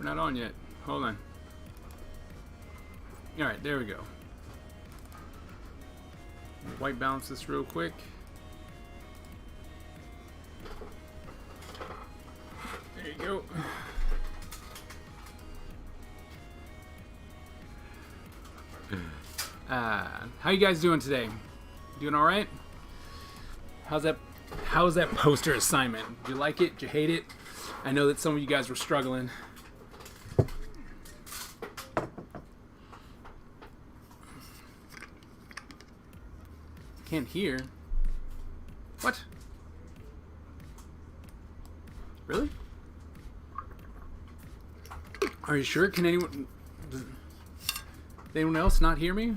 not on yet. Hold on. Alright, there we go. White balance this real quick. There you go. How you guys doing today? Doing all right? How's that poster assignment? Did you like it? Did you hate it? I know that some of you guys were struggling. Can't hear. What? Really? Are you sure? Can anyone... Does anyone else not hear me?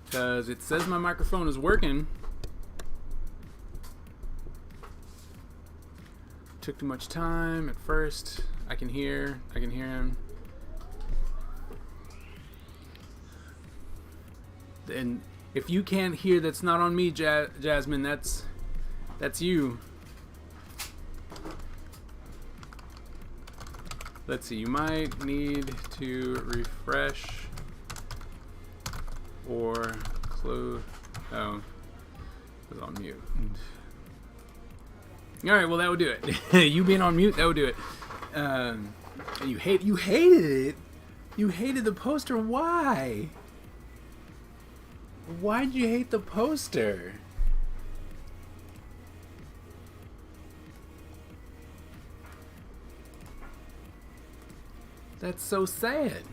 Because it says my microphone is working. Took too much time at first. I can hear him. And if you can't hear, that's not on me, Jasmine. That's you. Let's see. You might need to refresh or close. Oh, it was on mute. All right. Well, that would do it. You being on mute, that would do it. You hated it. You hated the poster. Why? Why'd you hate the poster? That's so sad.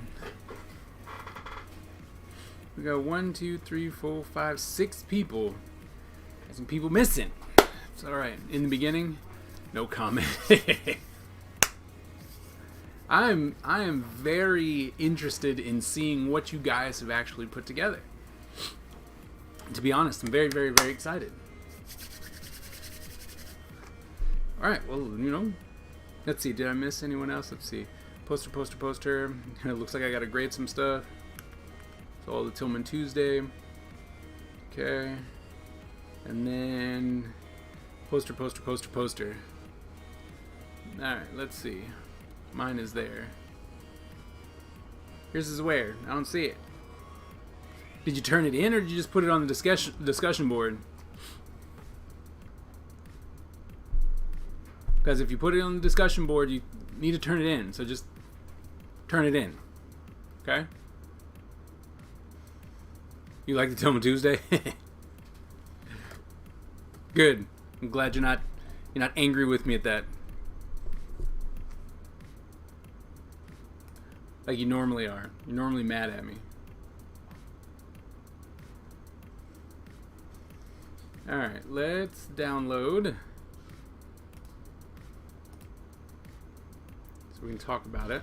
We got 1, 2, 3, 4, 5, 6 people. Got some people missing. It's alright. In the beginning, no comment. I am very interested in seeing what you guys have actually put together. To be honest, I'm very, very, very excited. Alright, well, you know, let's see. Did I miss anyone else? Let's see. Poster. It looks like I gotta grade some stuff. So all the Tillman Tuesday. Okay. And then poster. Alright, let's see. Mine is there. Yours is where? I don't see it. Did you turn it in, or did you just put it on the discussion board? Because if you put it on the discussion board, you need to turn it in. So just turn it in. Okay? You like the Tillman Tuesday? Good. I'm glad you're not angry with me at that. Like you normally are. You're normally mad at me. Alright, let's download. So we can talk about it.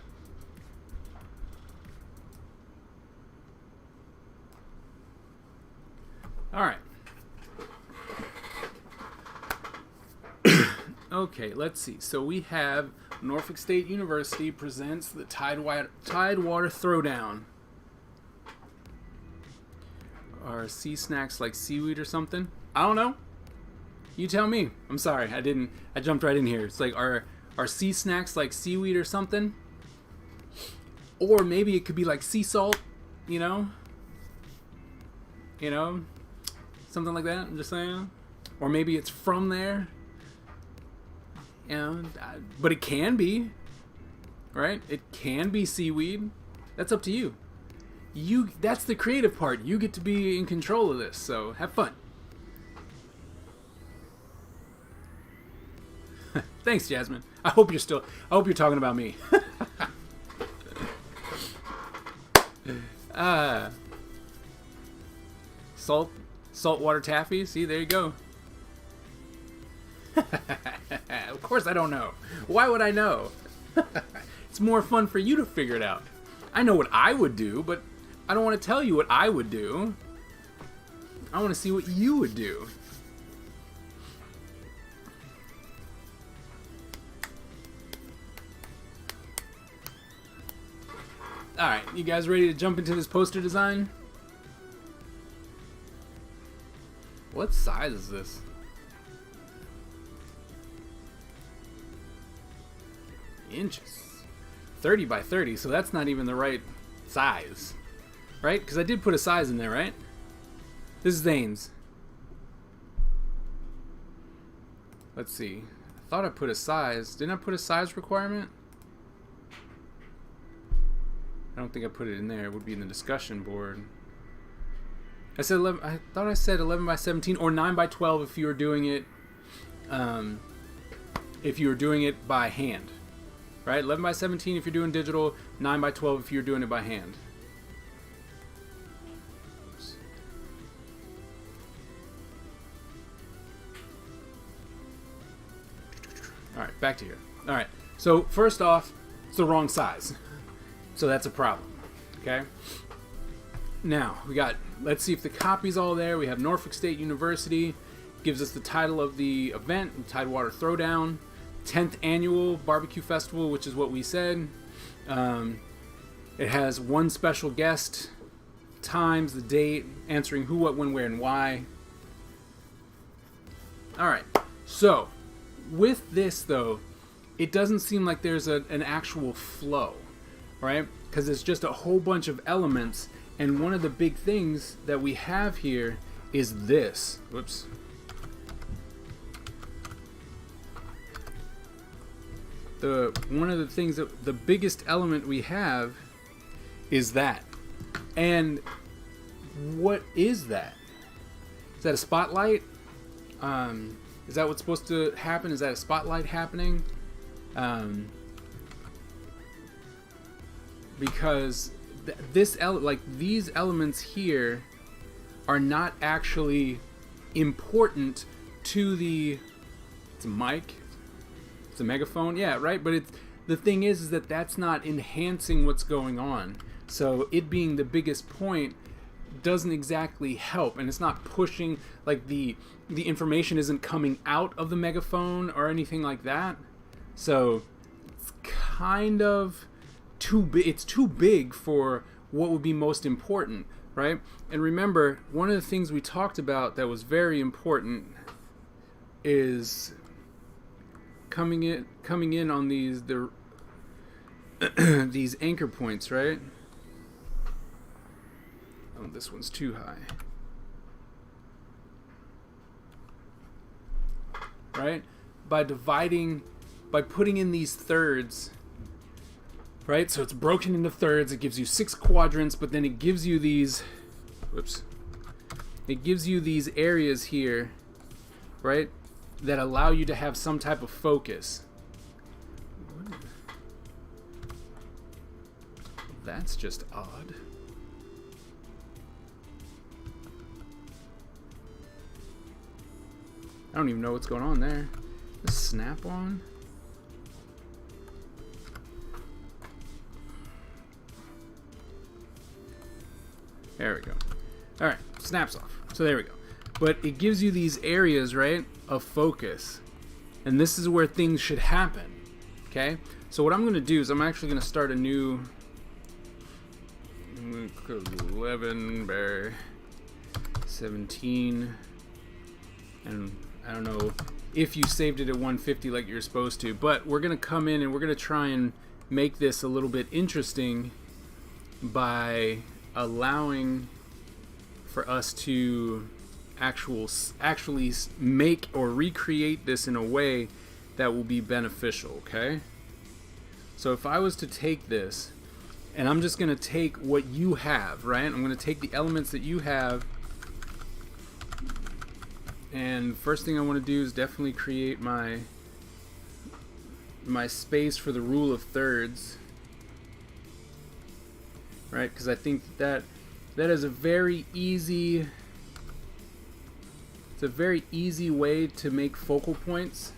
Alright. Okay, let's see. So we have Norfolk State University presents the Tidewater Throwdown. Are sea snacks like seaweed or something? I don't know. You tell me. I'm sorry. I jumped right in here. It's like, are sea snacks like seaweed or something? Or maybe it could be like sea salt, you know? Something like that. I'm just saying. Or maybe it's from there. You know, but it can be. Right? It can be seaweed. That's up to you. That's the creative part. You get to be in control of this. So have fun. Thanks, Jasmine. I hope you're talking about me. Saltwater taffy. See, there you go. Of course I don't know. Why would I know? It's more fun for you to figure it out. I know what I would do, but I don't want to tell you what I would do. I want to see what you would do. Alright, you guys ready to jump into this poster design? What size is this? inches. 30 by 30, so that's not even the right size. Right? Because I did put a size in there, right? This is Zane's. Let's see. I thought I put a size. Didn't I put a size requirement? I don't think I put it in there. It would be in the discussion board. I said 11. I thought I said 11 by 17 or 9 by 12 if you were doing it. If you were doing it by hand, right? 11 by 17 if you're doing digital. 9 by 12 if you're doing it by hand. Oops. All right, back to here. All right. So first off, it's the wrong size. So that's a problem, okay? Now, let's see if the copy's all there. We have Norfolk State University. Gives us the title of the event, Tidewater Throwdown. 10th Annual Barbecue Festival, which is what we said. It has one special guest, times, the date, answering who, what, when, where, and why. Alright, so, with this, though, it doesn't seem like there's an actual flow. Right? Because it's just a whole bunch of elements, and one of the big things that we have here is this. Whoops. One of the things that the biggest element we have is that. And what is that? Is that a spotlight? Is that what's supposed to happen? Is that a spotlight happening? Because these elements here are not actually important to it's a mic, it's a megaphone, yeah, right. But the thing is that that's not enhancing what's going on. So it being the biggest point doesn't exactly help, and it's not pushing, like the information isn't coming out of the megaphone or anything like that. So it's kind of it's too big for what would be most important, right? And remember, one of the things we talked about that was very important is coming in on these these anchor points, right? Oh, this one's too high. Right? By putting in these thirds, right? So it's broken into thirds. It gives you 6 quadrants, but then it gives you these, it gives you these areas here, right, that allow you to have some type of focus. That's just odd. I don't even know what's going on there. The snap on. There we go. All right, snaps off. So there we go. But it gives you these areas, right, of focus. And this is where things should happen. Okay? So what I'm going to do is I'm actually going to start a new 11 by 17. And I don't know if you saved it at 150 like you're supposed to, but we're going to come in and we're going to try and make this a little bit interesting by allowing for us to actually make or recreate this in a way that will be beneficial, okay? So if I was to take this, and I'm just going to take what you have, right? I'm going to take the elements that you have, and first thing I want to do is definitely create my space for the rule of thirds, right? Because I think that is a very easy, it's a very easy way to make focal points,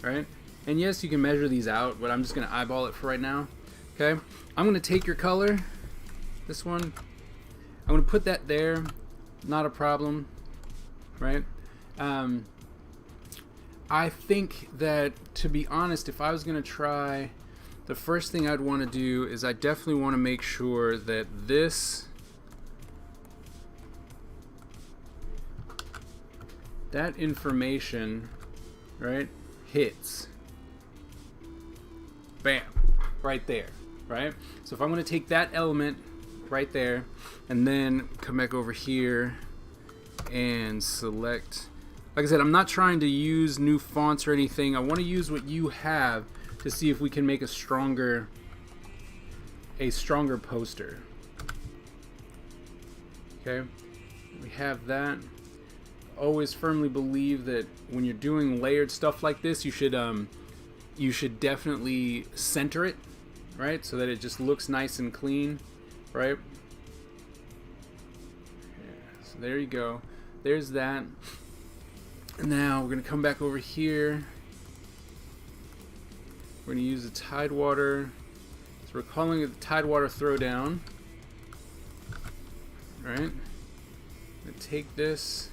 right? And yes, you can measure these out, but I'm just going to eyeball it for right now. Okay, I'm going to take your color, this one, I'm going to put that there. Not a problem, right? I think that, to be honest, if I was going to try, the first thing I'd want to do is I definitely want to make sure that that information, right, hits. Bam, right there, right? So if I'm going to take that element right there and then come back over here and select, like I said, I'm not trying to use new fonts or anything. I want to use what you have to see if we can make a stronger poster. Okay, we have that. Always firmly believe that when you're doing layered stuff like this, you should definitely center it, right, so that it just looks nice and clean, right? Yeah, so there you go. There's that. And now we're gonna come back over here. We're gonna use the Tidewater. So we're calling it the Tidewater Throwdown. Right? I'm gonna take this.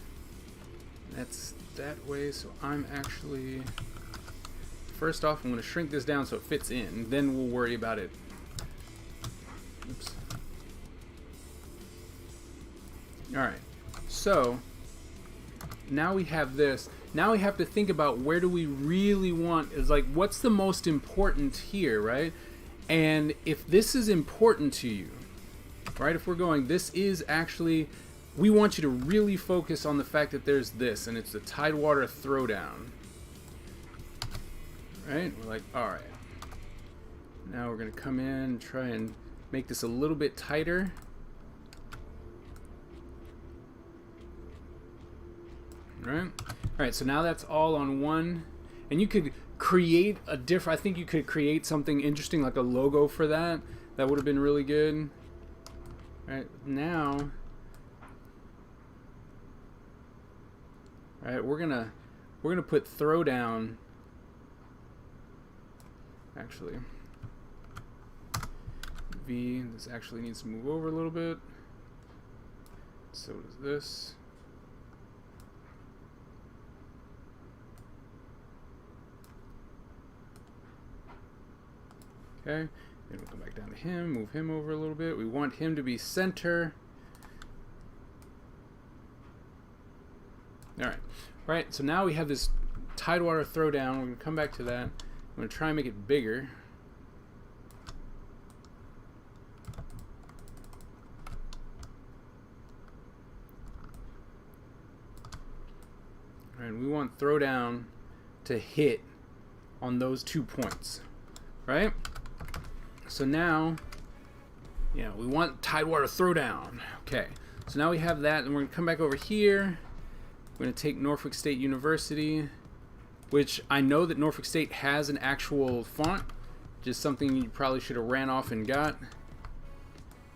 That's that way. So I'm actually, first off, I'm gonna shrink this down so it fits in. Then we'll worry about it. Oops. All right. So now we have this. Now we have to think about where do we really want, is like, what's the most important here, right? And if this is important to you, right, if we're going, this is actually, we want you to really focus on the fact that there's this, and it's the Tidewater Throwdown, right? We're like, all right, now we're gonna come in and try and make this a little bit tighter. Right? Alright, so now that's all on one. And you could create a different, I think you could create something interesting like a logo for that. That would have been really good. Alright, now, alright, we're gonna put Throwdown, actually, V, this actually needs to move over a little bit. So does this. Okay, then we'll come back down to him, move him over a little bit. We want him to be center. All right, so now we have this Tidewater Throwdown. We're gonna come back to that. I'm gonna try and make it bigger. All right, we want Throwdown to hit on those 2 points, right? So now, yeah, we want Tidewater Throwdown. Okay, so now we have that, and we're gonna come back over here. We're gonna take Norfolk State University, which I know that Norfolk State has an actual font, just something you probably should have ran off and got,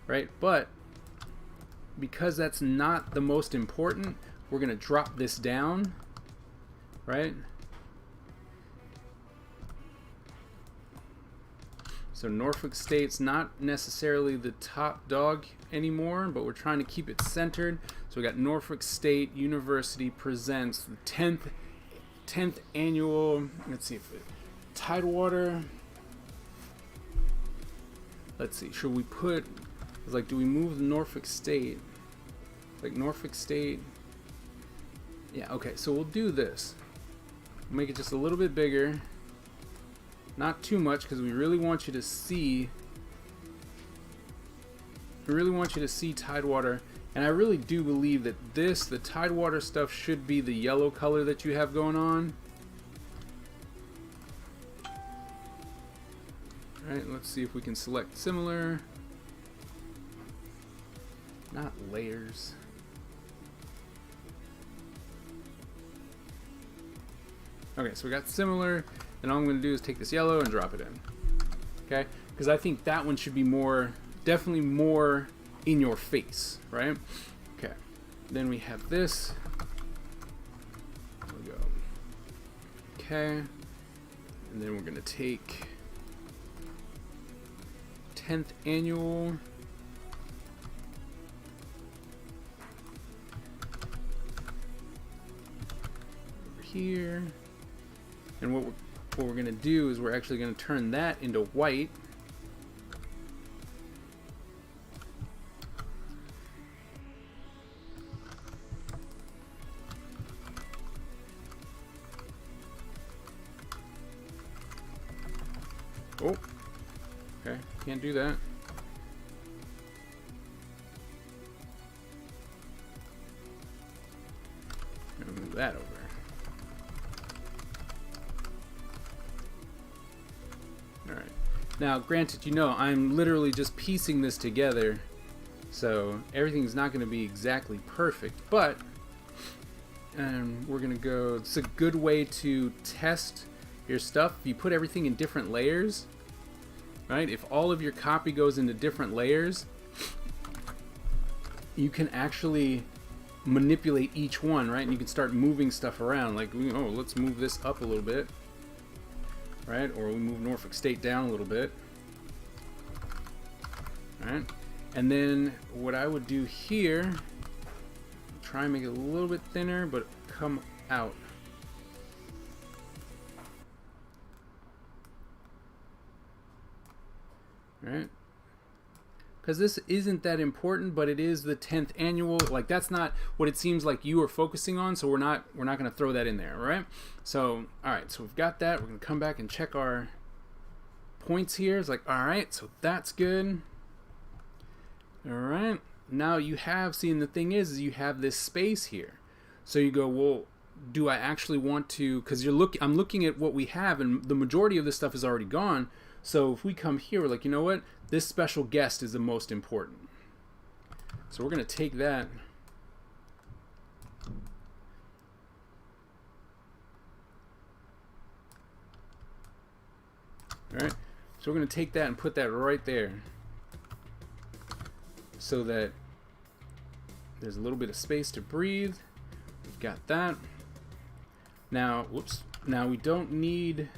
right? But because that's not the most important, we're gonna drop this down, right? So Norfolk State's not necessarily the top dog anymore, but we're trying to keep it centered. So we got Norfolk State University presents the 10th annual, let's see if it, Tidewater. Let's see, should we put, it's like, do we move Norfolk State? Like Norfolk State, yeah, okay, so we'll do this. Make it just a little bit bigger. Not too much, because we really want you to see. We really want you to see Tidewater, and I really do believe that the Tidewater stuff should be the yellow color that you have going on. Alright, let's see if we can select similar. Not layers. Okay, so we got similar. And all I'm going to do is take this yellow and drop it in. Okay? Because I think that one should be more, definitely more in your face, right? Okay. Then we have this. There we go. Okay. And then we're going to take 10th annual. Over here. And what we're going to do is we're actually going to turn that into white. Oh, okay, can't do that. I'm gonna move that over. All right. Now, granted, you know, I'm literally just piecing this together, so everything's not going to be exactly perfect, but we're going to go, it's a good way to test your stuff. If you put everything in different layers, right? If all of your copy goes into different layers, you can actually manipulate each one, right? And you can start moving stuff around, like, oh, let's move this up a little bit. Right, or we move Norfolk State down a little bit. Right, and then what I would do here, try and make it a little bit thinner, but come out. Right, because this isn't that important, but it is the 10th annual. Like, that's not what it seems like you are focusing on, so we're not going to throw that in there, right? So, all right, so we've got that. We're going to come back and check our points here. It's like, all right, so that's good. All right, now you have, see, and the thing is you have this space here. So you go, well, do I actually want to, because I'm looking at what we have, and the majority of this stuff is already gone. So if we come here, we're like, you know what? This special guest is the most important. So we're going to take that. All right. So we're going to take that and put that right there, so that there's a little bit of space to breathe. We've got that. Now, whoops. Now we don't need,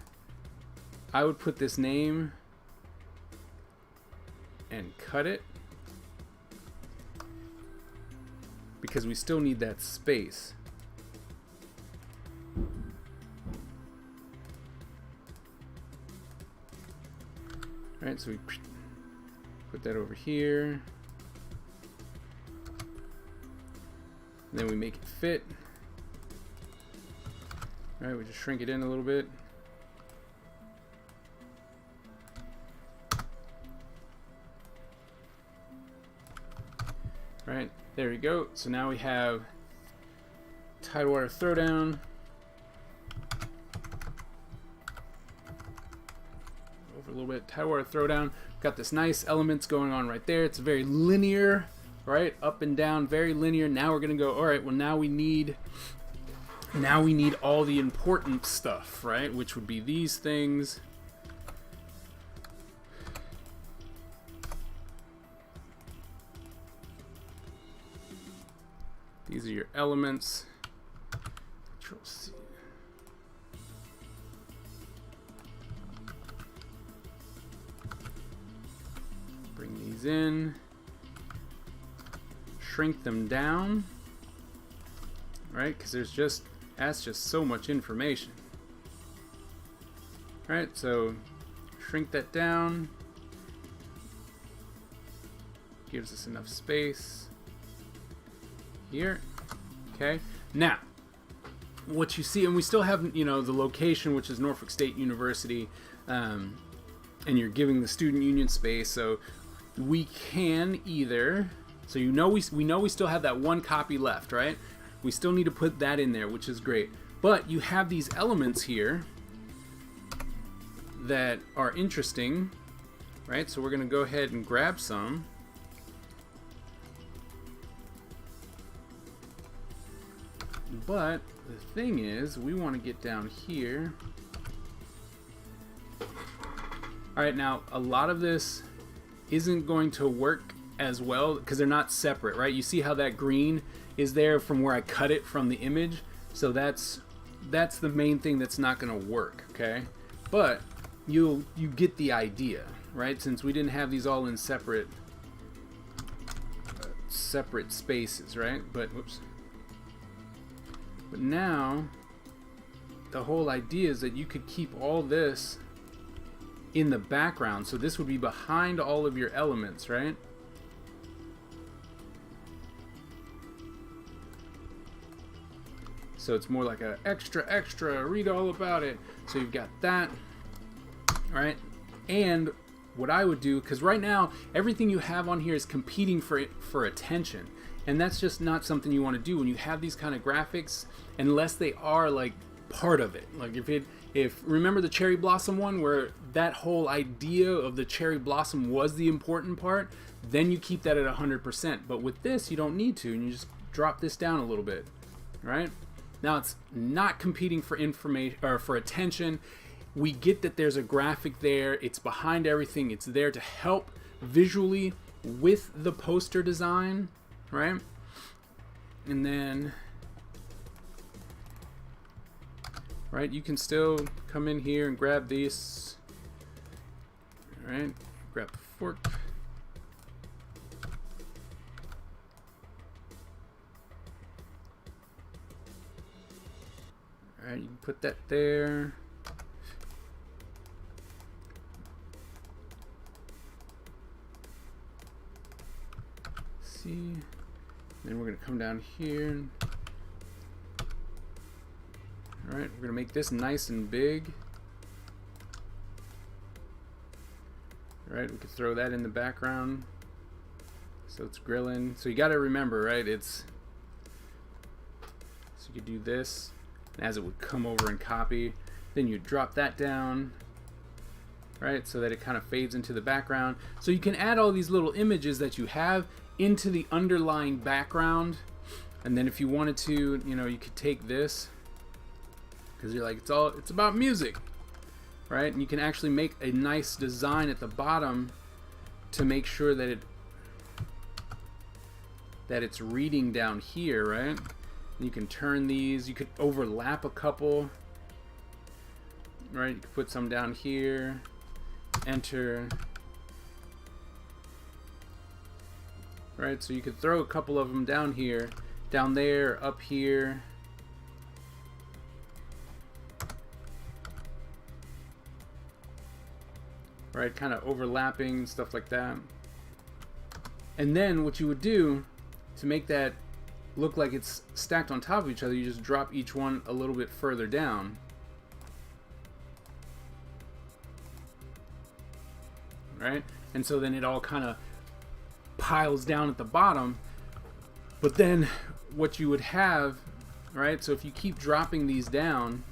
I would put this name and cut it, because we still need that space. All right, so we put that over here. And then we make it fit. All right, we just shrink it in a little bit. Right, there we go. So now we have Tidewater Throwdown. Over a little bit, Tidewater Throwdown. Got this nice elements going on right there. It's very linear, right? Up and down, very linear. Now we're gonna go, all right, well now we need all the important stuff, right? Which would be these things. These are your elements. Control C. Bring these in. Shrink them down. Right? Because that's just so much information. Right? So shrink that down. Gives us enough space. Here, okay. Now, what you see, and we still have, you know, the location, which is Norfolk State University, and you're giving the student union space. So we can either, so you know, we know we still have that one copy left, right? We still need to put that in there, which is great. But you have these elements here that are interesting, right? So we're going to go ahead and grab some. But the thing is, we want to get down here. Alright, now a lot of this isn't going to work as well because they're not separate, right? You see how that green is there from where I cut it from the image? So that's the main thing that's not going to work, okay? But you get the idea, right? Since we didn't have these all in separate spaces, right? But whoops. But now, the whole idea is that you could keep all this in the background. So this would be behind all of your elements, right? So it's more like a extra, read all about it. So you've got that, right? And what I would do, because right now everything you have on here is competing for attention, and that's just not something you want to do when you have these kind of graphics, unless they are like part of it. Like if remember the cherry blossom one, where that whole idea of the cherry blossom was the important part, then you keep that at 100%. But with this, you don't need to, and you just drop this down a little bit, right? Now it's not competing for information or for attention. We get that there's a graphic there. It's behind everything. It's there to help visually with the poster design, right? And then, right, you can still come in here and grab these. All right, grab the fork. All right, you can put that there. Then we're going to come down here. All right, we're going to make this nice and big. All right, we could throw that in the background so it's grilling. So you got to remember, right? So you could do this, and as it would come over and copy, then you drop that down, right? So that it kind of fades into the background. So you can add all these little images that you have into the underlying background, and then if you wanted to, you know, you could take this, because you're like, it's about music, right? And you can actually make a nice design at the bottom to make sure that it's reading down here, right? And you can turn these, you could overlap a couple, right? You could put some down here, enter. Right, so you could throw a couple of them down here, down there, up here. Right, kind of overlapping, stuff like that. And then what you would do to make that look like it's stacked on top of each other, you just drop each one a little bit further down. Right? And so then it all kind of piles down at the bottom. But then what you would have, right, so if you keep dropping these down,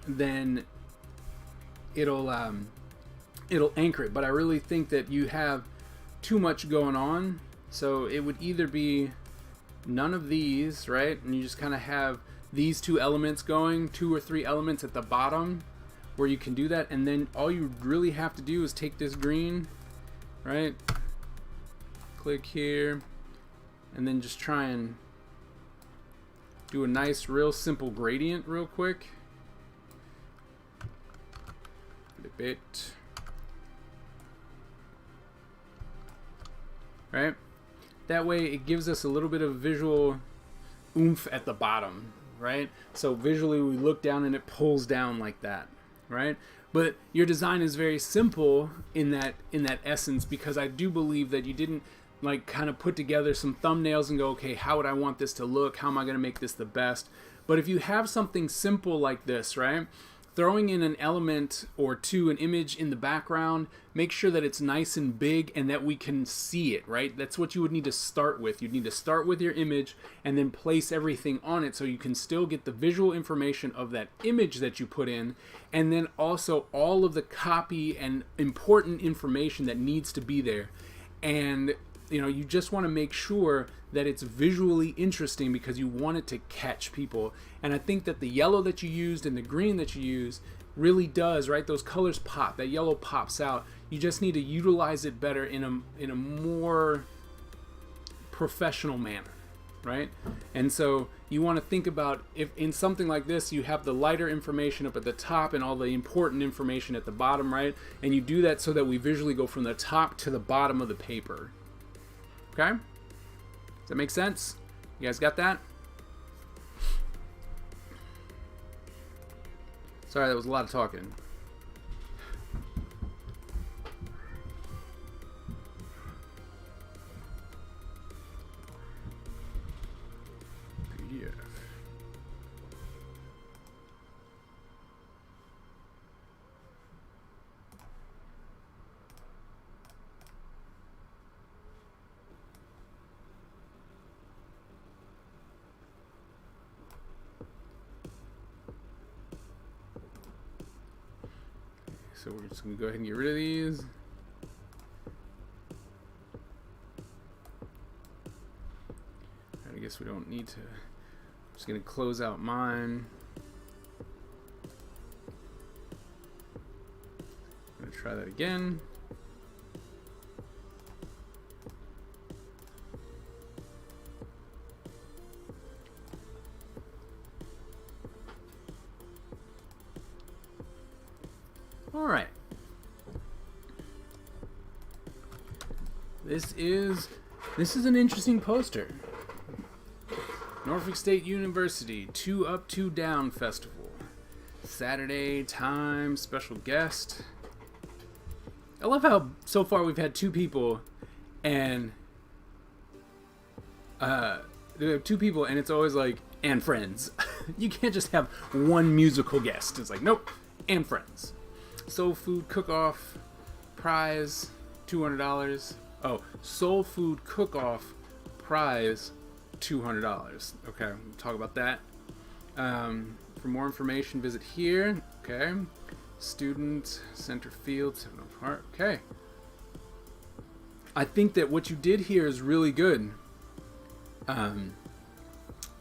then it'll anchor it. But I really think that you have too much going on, so it would either be none of these, right, and you just kind of have these two elements going, 2 or 3 elements at the bottom where you can do that, and then all you really have to do is take this green, right, click here, and then just try and do a nice real simple gradient real quick. A bit, right? That way it gives us a little bit of visual oomph at the bottom, right? So visually we look down and it pulls down like that, right? But your design is very simple in that essence, because I do believe that you didn't like kind of put together some thumbnails and go, okay, how would I want this to look? How am I going to make this the best? But if you have something simple like this, right? Throwing in an element or two, an image in the background, make sure that it's nice and big and that we can see it, right? That's what you would need to start with. You'd need to start with your image and then place everything on it so you can still get the visual information of that image that you put in, and then also all of the copy and important information that needs to be there. And you know, you just want to make sure that it's visually interesting because you want it to catch people. And I think that the yellow that you used and the green that you used really does, right? Those colors pop. That yellow pops out. You just need to utilize it better in a more professional manner, right? And so you want to think about, if in something like this you have the lighter information up at the top and all the important information at the bottom, right? And you do that so that we visually go from the top to the bottom of the paper. Okay? Does that make sense? You guys got that? Sorry, that was a lot of talking. PDF. Okay, So we're just gonna go ahead and get rid of these. I guess we don't need to. I'm just gonna close out mine. I'm gonna try that again. All right. This is an interesting poster. Norfolk State University 2 Up 2 Down Festival. Saturday time, special guest. I love how so far we've had 2 people and it's always like and friends. You can't just have one musical guest. It's like nope, and friends. Soul Food Cook-Off prize $200. Oh, Soul Food Cook-Off prize $200. Okay, we'll talk about that. For more information, visit here. Okay, student center field 7 apart. Okay, I think that what you did here is really good.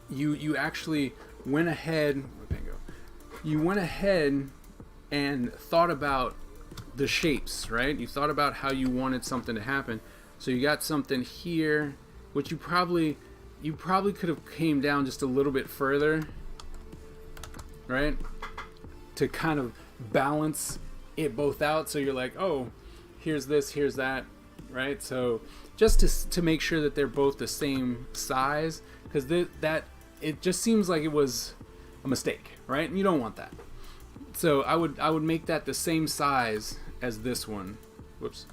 You actually went ahead. Where'd that go? You went ahead and thought about the shapes, right? You thought about how you wanted something to happen. So you got something here, which you probably could have came down just a little bit further, right? To kind of balance it both out. So you're like, oh, here's this, here's that, right? So just to make sure that they're both the same size, because that it just seems like it was a mistake, right? And you don't want that. So I would make that the same size as this one. Whoops.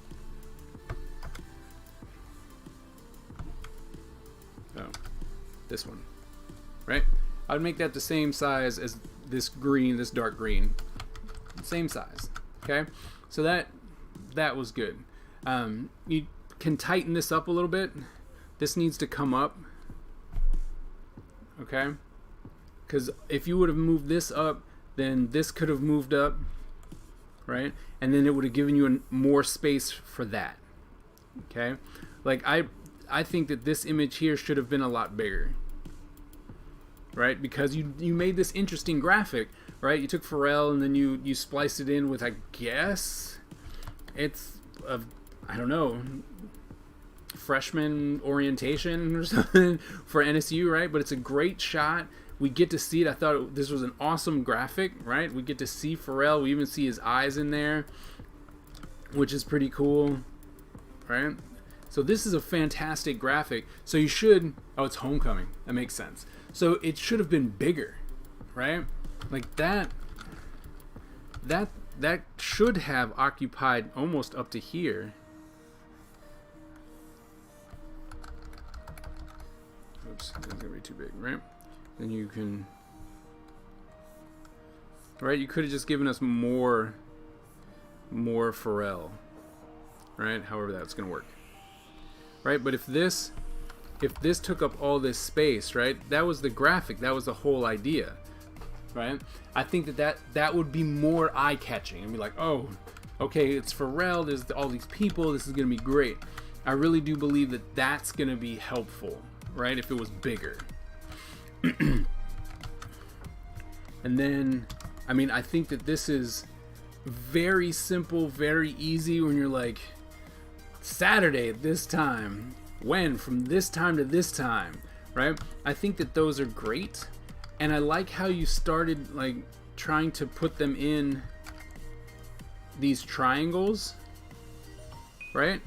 Oh, this one, right? I would make that the same size as this green, this dark green. Same size, okay? So that was good. You can tighten this up a little bit. This needs to come up, okay? Because if you would have moved this up, then this could have moved up, right? And then it would have given you more space for that, okay? Like I think that this image here should have been a lot bigger, right? Because you made this interesting graphic, right? You took Pharrell and then you spliced it in with, I guess, it's I don't know, freshman orientation or something for NSU, right? But it's a great shot. We get to see it. I thought this was an awesome graphic, right? We get to see Pharrell. We even see his eyes in there, which is pretty cool, right? So this is a fantastic graphic. So you should, oh, it's Homecoming. That makes sense. So it should have been bigger, right? Like that should have occupied almost up to here. Oops, that's gonna be too big, right? Then you can, right? You could have just given us more Pharrell, right? However that's gonna work, right? But if this took up all this space, right? That was the graphic. That was the whole idea, right? I think that would be more eye-catching and be like, oh, okay, it's Pharrell. There's all these people. This is gonna be great. I really do believe that that's gonna be helpful, right? If it was bigger. And then, I mean, I think that this is very simple, very easy when you're like, Saturday at this time, when, from this time to this time, right? I think that those are great. And I like how you started like trying to put them in these triangles, right?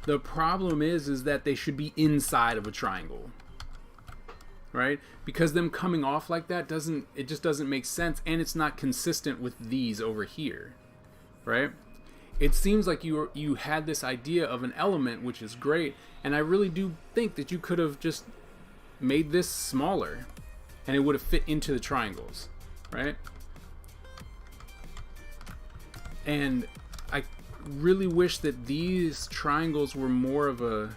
The problem is that they should be inside of a triangle, right? Because them coming off like that just doesn't make sense, and it's not consistent with these over here, right? It seems like you had this idea of an element, which is great, and I really do think that you could have just made this smaller and it would have fit into the triangles, right? And I really wish that these triangles were more of a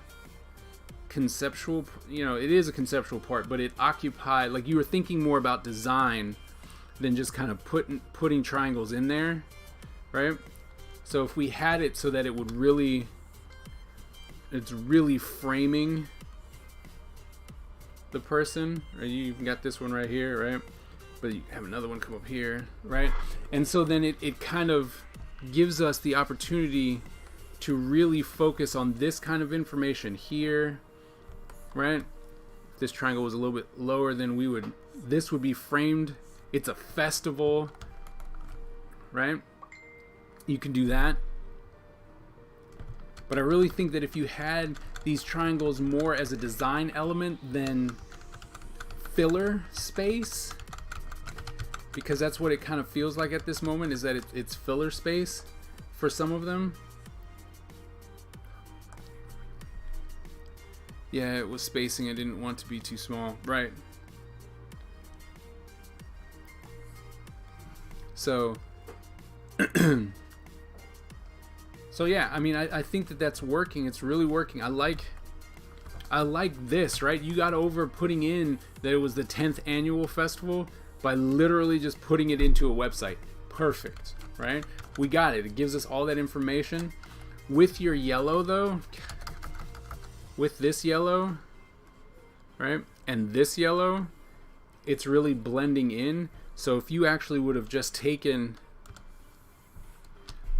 conceptual, you know, it is a conceptual part, but it occupied, like you were thinking more about design than just kind of putting triangles in there, right? So if we had it so that it would really, it's really framing the person, right? You got this one right here, right? But you have another one come up here, right? And so then it kind of gives us the opportunity to really focus on this kind of information here, right? If this triangle was a little bit lower, then this would be framed. It's a festival, right? You can do that. But I really think that if you had these triangles more as a design element than filler space, because that's what it kind of feels like at this moment, is that it's filler space for some of them. Yeah, it was spacing. I didn't want to be too small. Right. So, so yeah, I mean, I think that that's working. It's really working. I like this, right? You got over putting in that it was the 10th annual festival by literally just putting it into a website. Perfect, right? We got it. It gives us all that information. With your yellow, though, with this yellow, right, and this yellow, it's really blending in. So if you actually would have just taken,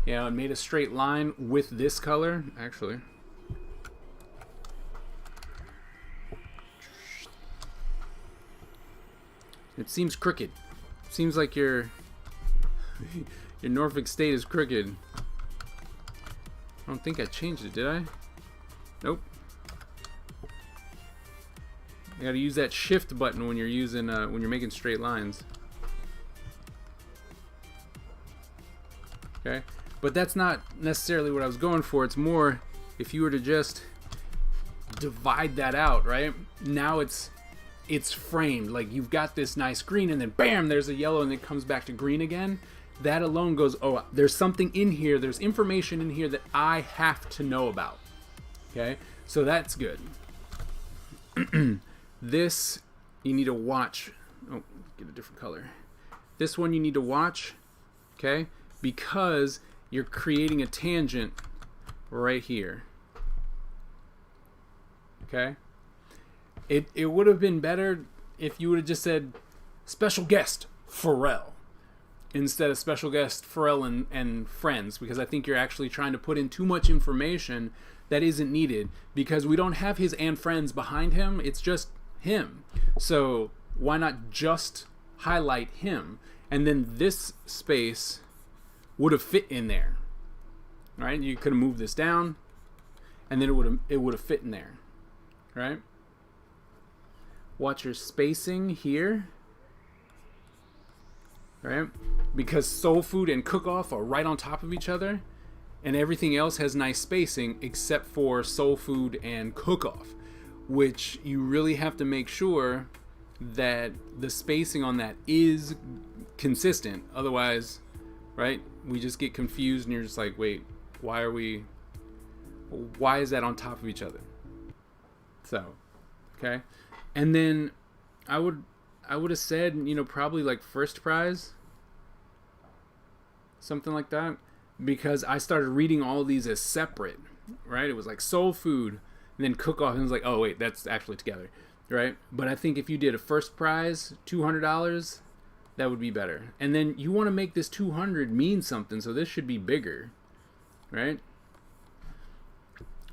and made a straight line with this color, actually, it seems crooked. Seems like your Norfolk State is crooked. I don't think I changed it, did I? Nope. You gotta use that shift button when you're using when you're making straight lines. Okay, but that's not necessarily what I was going for. It's more if you were to just divide that out, right? Now it's framed. Like you've got this nice green, and then bam, there's a yellow, and it comes back to green again. That alone goes, oh, there's something in here. There's information in here that I have to know about. Okay, so that's good. This you need to watch. Oh, get a different color. This one you need to watch, okay? Because you're creating a tangent right here. Okay? It would have been better if you would have just said special guest Pharrell instead of special guest Pharrell and friends, because I think you're actually trying to put in too much information that isn't needed, because we don't have his and friends behind him. It's just him. So why not just highlight him, and then this space would have fit in there, right? You could have moved this down, and then it would have fit in there, right? Watch your spacing here, right? Because soul food and cook off are right on top of each other, and everything else has nice spacing except for soul food and cook off, which you really have to make sure that the spacing on that is consistent. Otherwise, right, we just get confused and you're just like, wait, why is that on top of each other? So, okay. And then I would have said, probably like first prize, something like that, because I started reading all these as separate, right? It was like soul food and then cook off, and it was like, oh wait, that's actually together, right? But I think if you did a first prize, $200, that would be better. And then you want to make this 200 mean something, so this should be bigger, right?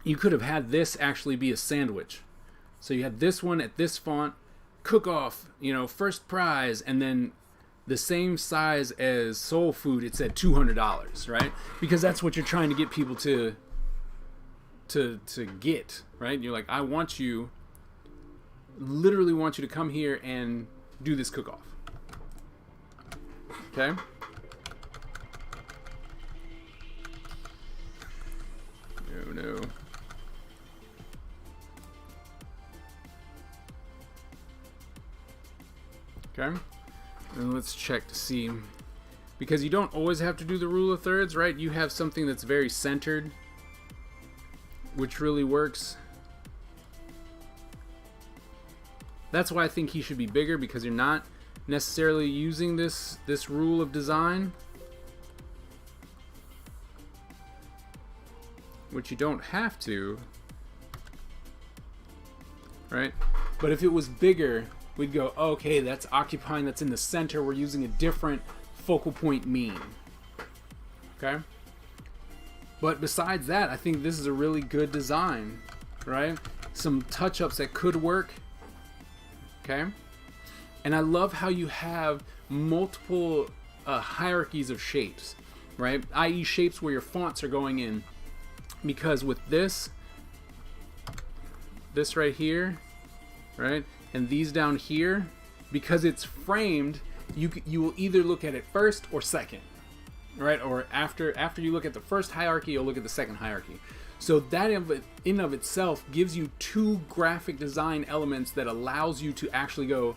You could have had this actually be a sandwich. So you had this one at this font, cook off, first prize, and then the same size as soul food, it said $200, right? Because that's what you're trying to get people to get, right? You're like, I literally want you to come here and do this cook off. Okay? No. Okay? And let's check to see, because you don't always have to do the rule of thirds, right? You have something that's very centered, which really works. That's why I think he should be bigger, because you're not necessarily using this rule of design. which you don't have to, right? But if it was bigger, we'd go, okay, that's occupying, that's in the center. We're using a different focal point mean. Okay? But besides that, I think this is a really good design, right? Some touch-ups that could work. Okay? And I love how you have multiple hierarchies of shapes, right? I.e. shapes where your fonts are going in. Because with this right here, right? And these down here, because it's framed, you will either look at it first or second, right? Or after you look at the first hierarchy, you'll look at the second hierarchy. So that in of itself gives you two graphic design elements that allows you to actually go,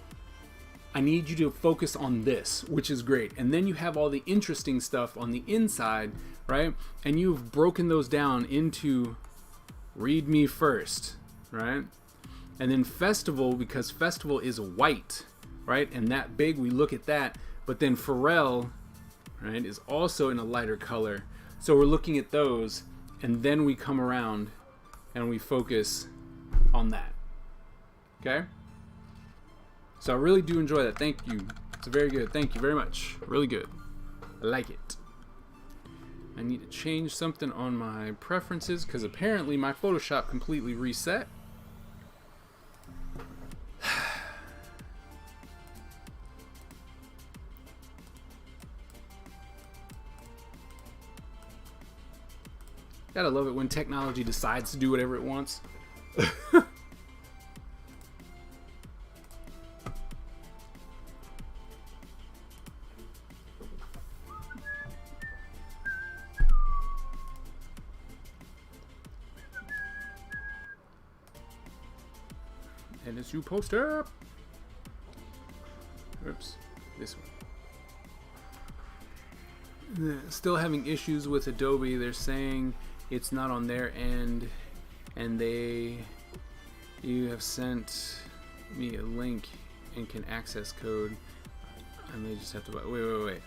I need you to focus on this, which is great. And then you have all the interesting stuff on the inside, right? And you've broken those down into read me first, right? And then festival, because festival is white, right? And that big, we look at that. But then Pharrell, right, is also in a lighter color. So we're looking at those, and then we come around and we focus on that. Okay? So I really do enjoy that. Thank you. It's very good. Thank you very much. Really good. I like it. I need to change something on my preferences because apparently my Photoshop completely reset. Gotta love it when technology decides to do whatever it wants. NSU poster. Oops, this one. Still having issues with Adobe. They're saying it's not on their end, and you have sent me a link and can access code. I may just have to wait.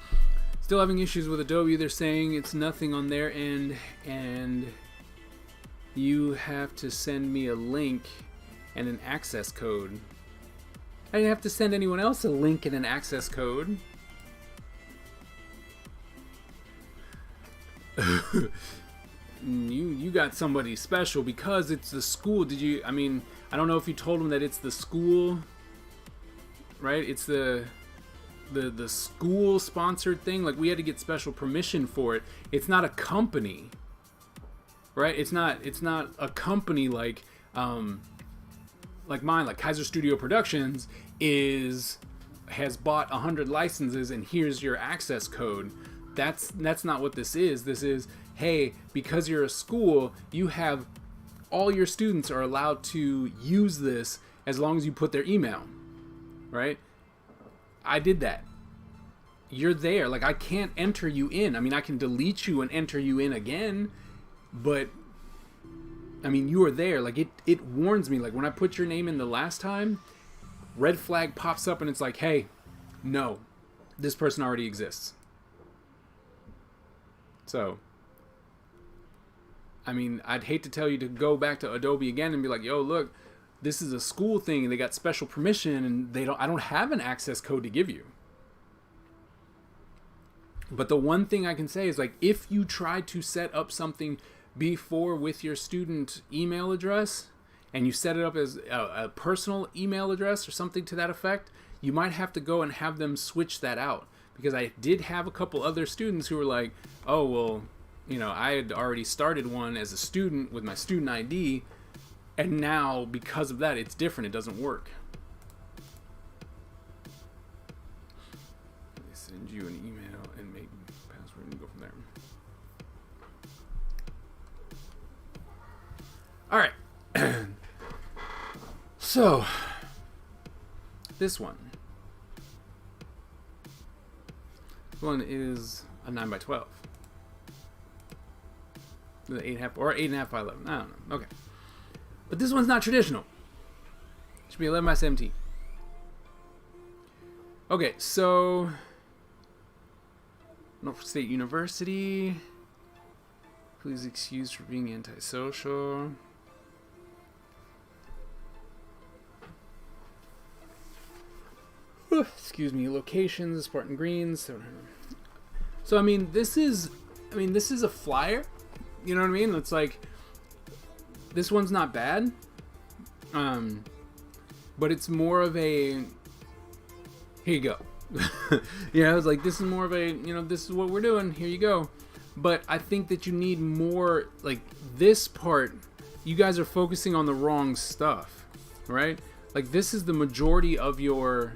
Still having issues with Adobe. They're saying it's nothing on their end, and you have to send me a link and an access code. I didn't have to send anyone else a link and an access code. You got somebody special because it's the school. I mean, I don't know if you told them that it's the school, right? It's the school sponsored thing. Like, we had to get special permission for it. It's not a company, right? It's not a company like mine, like Kaiser Studio Productions has bought 100 licenses and here's your access code. That's not what this is. This is, hey, because you're a school, you have all your students are allowed to use this as long as you put their email, right? I did that. You're there. Like, I can't enter you in. I mean, I can delete you and enter you in again, but I mean, you are there. Like, it warns me. Like, when I put your name in the last time, red flag pops up and it's like, hey, no, this person already exists. So, I mean, I'd hate to tell you to go back to Adobe again and be like, yo, look, this is a school thing and they got special permission and I don't have an access code to give you. But the one thing I can say is, like, if you try to set up something before with your student email address and you set it up as a personal email address or something to that effect, you might have to go and have them switch that out. Because I did have a couple other students who were like, oh, well, you know, I had already started one as a student with my student ID, and now because of that, it's different. It doesn't work. They send you an email and make password and go from there. All right. So, this one. One is a 9x12. The 8.5 or 8.5 by 11. I don't know. Okay. But this one's not traditional. It should be 11x17. Okay, so Norfolk State University. Please excuse for being antisocial. Excuse me. Locations, Spartan Greens. So I mean, this is a flyer. You know what I mean? It's like, this one's not bad. But it's more of a, here you go. You know, it's like, this is more of a, you know, this is what we're doing. Here you go. But I think that you need more, like, this part, you guys are focusing on the wrong stuff, right? Like, this is the majority of your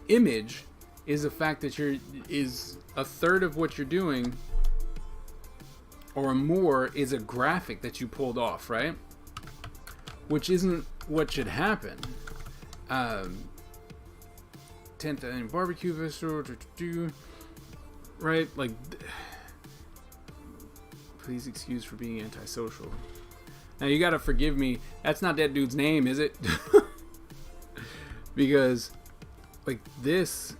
image, is the fact that is a third of what you're doing or more is a graphic that you pulled off, right? Which isn't what should happen. 10th and barbecue festival, right? Like, please excuse for being antisocial. Now you gotta forgive me. That's not that dude's name, is it? Because, like, this,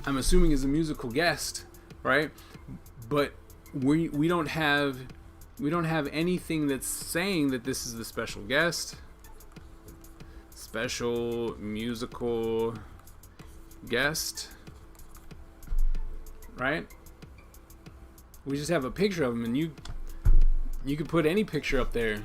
I'm assuming is a musical guest, right? But we don't have anything that's saying that this is the special guest. Special musical guest, right? We just have a picture of him, and you could put any picture up there,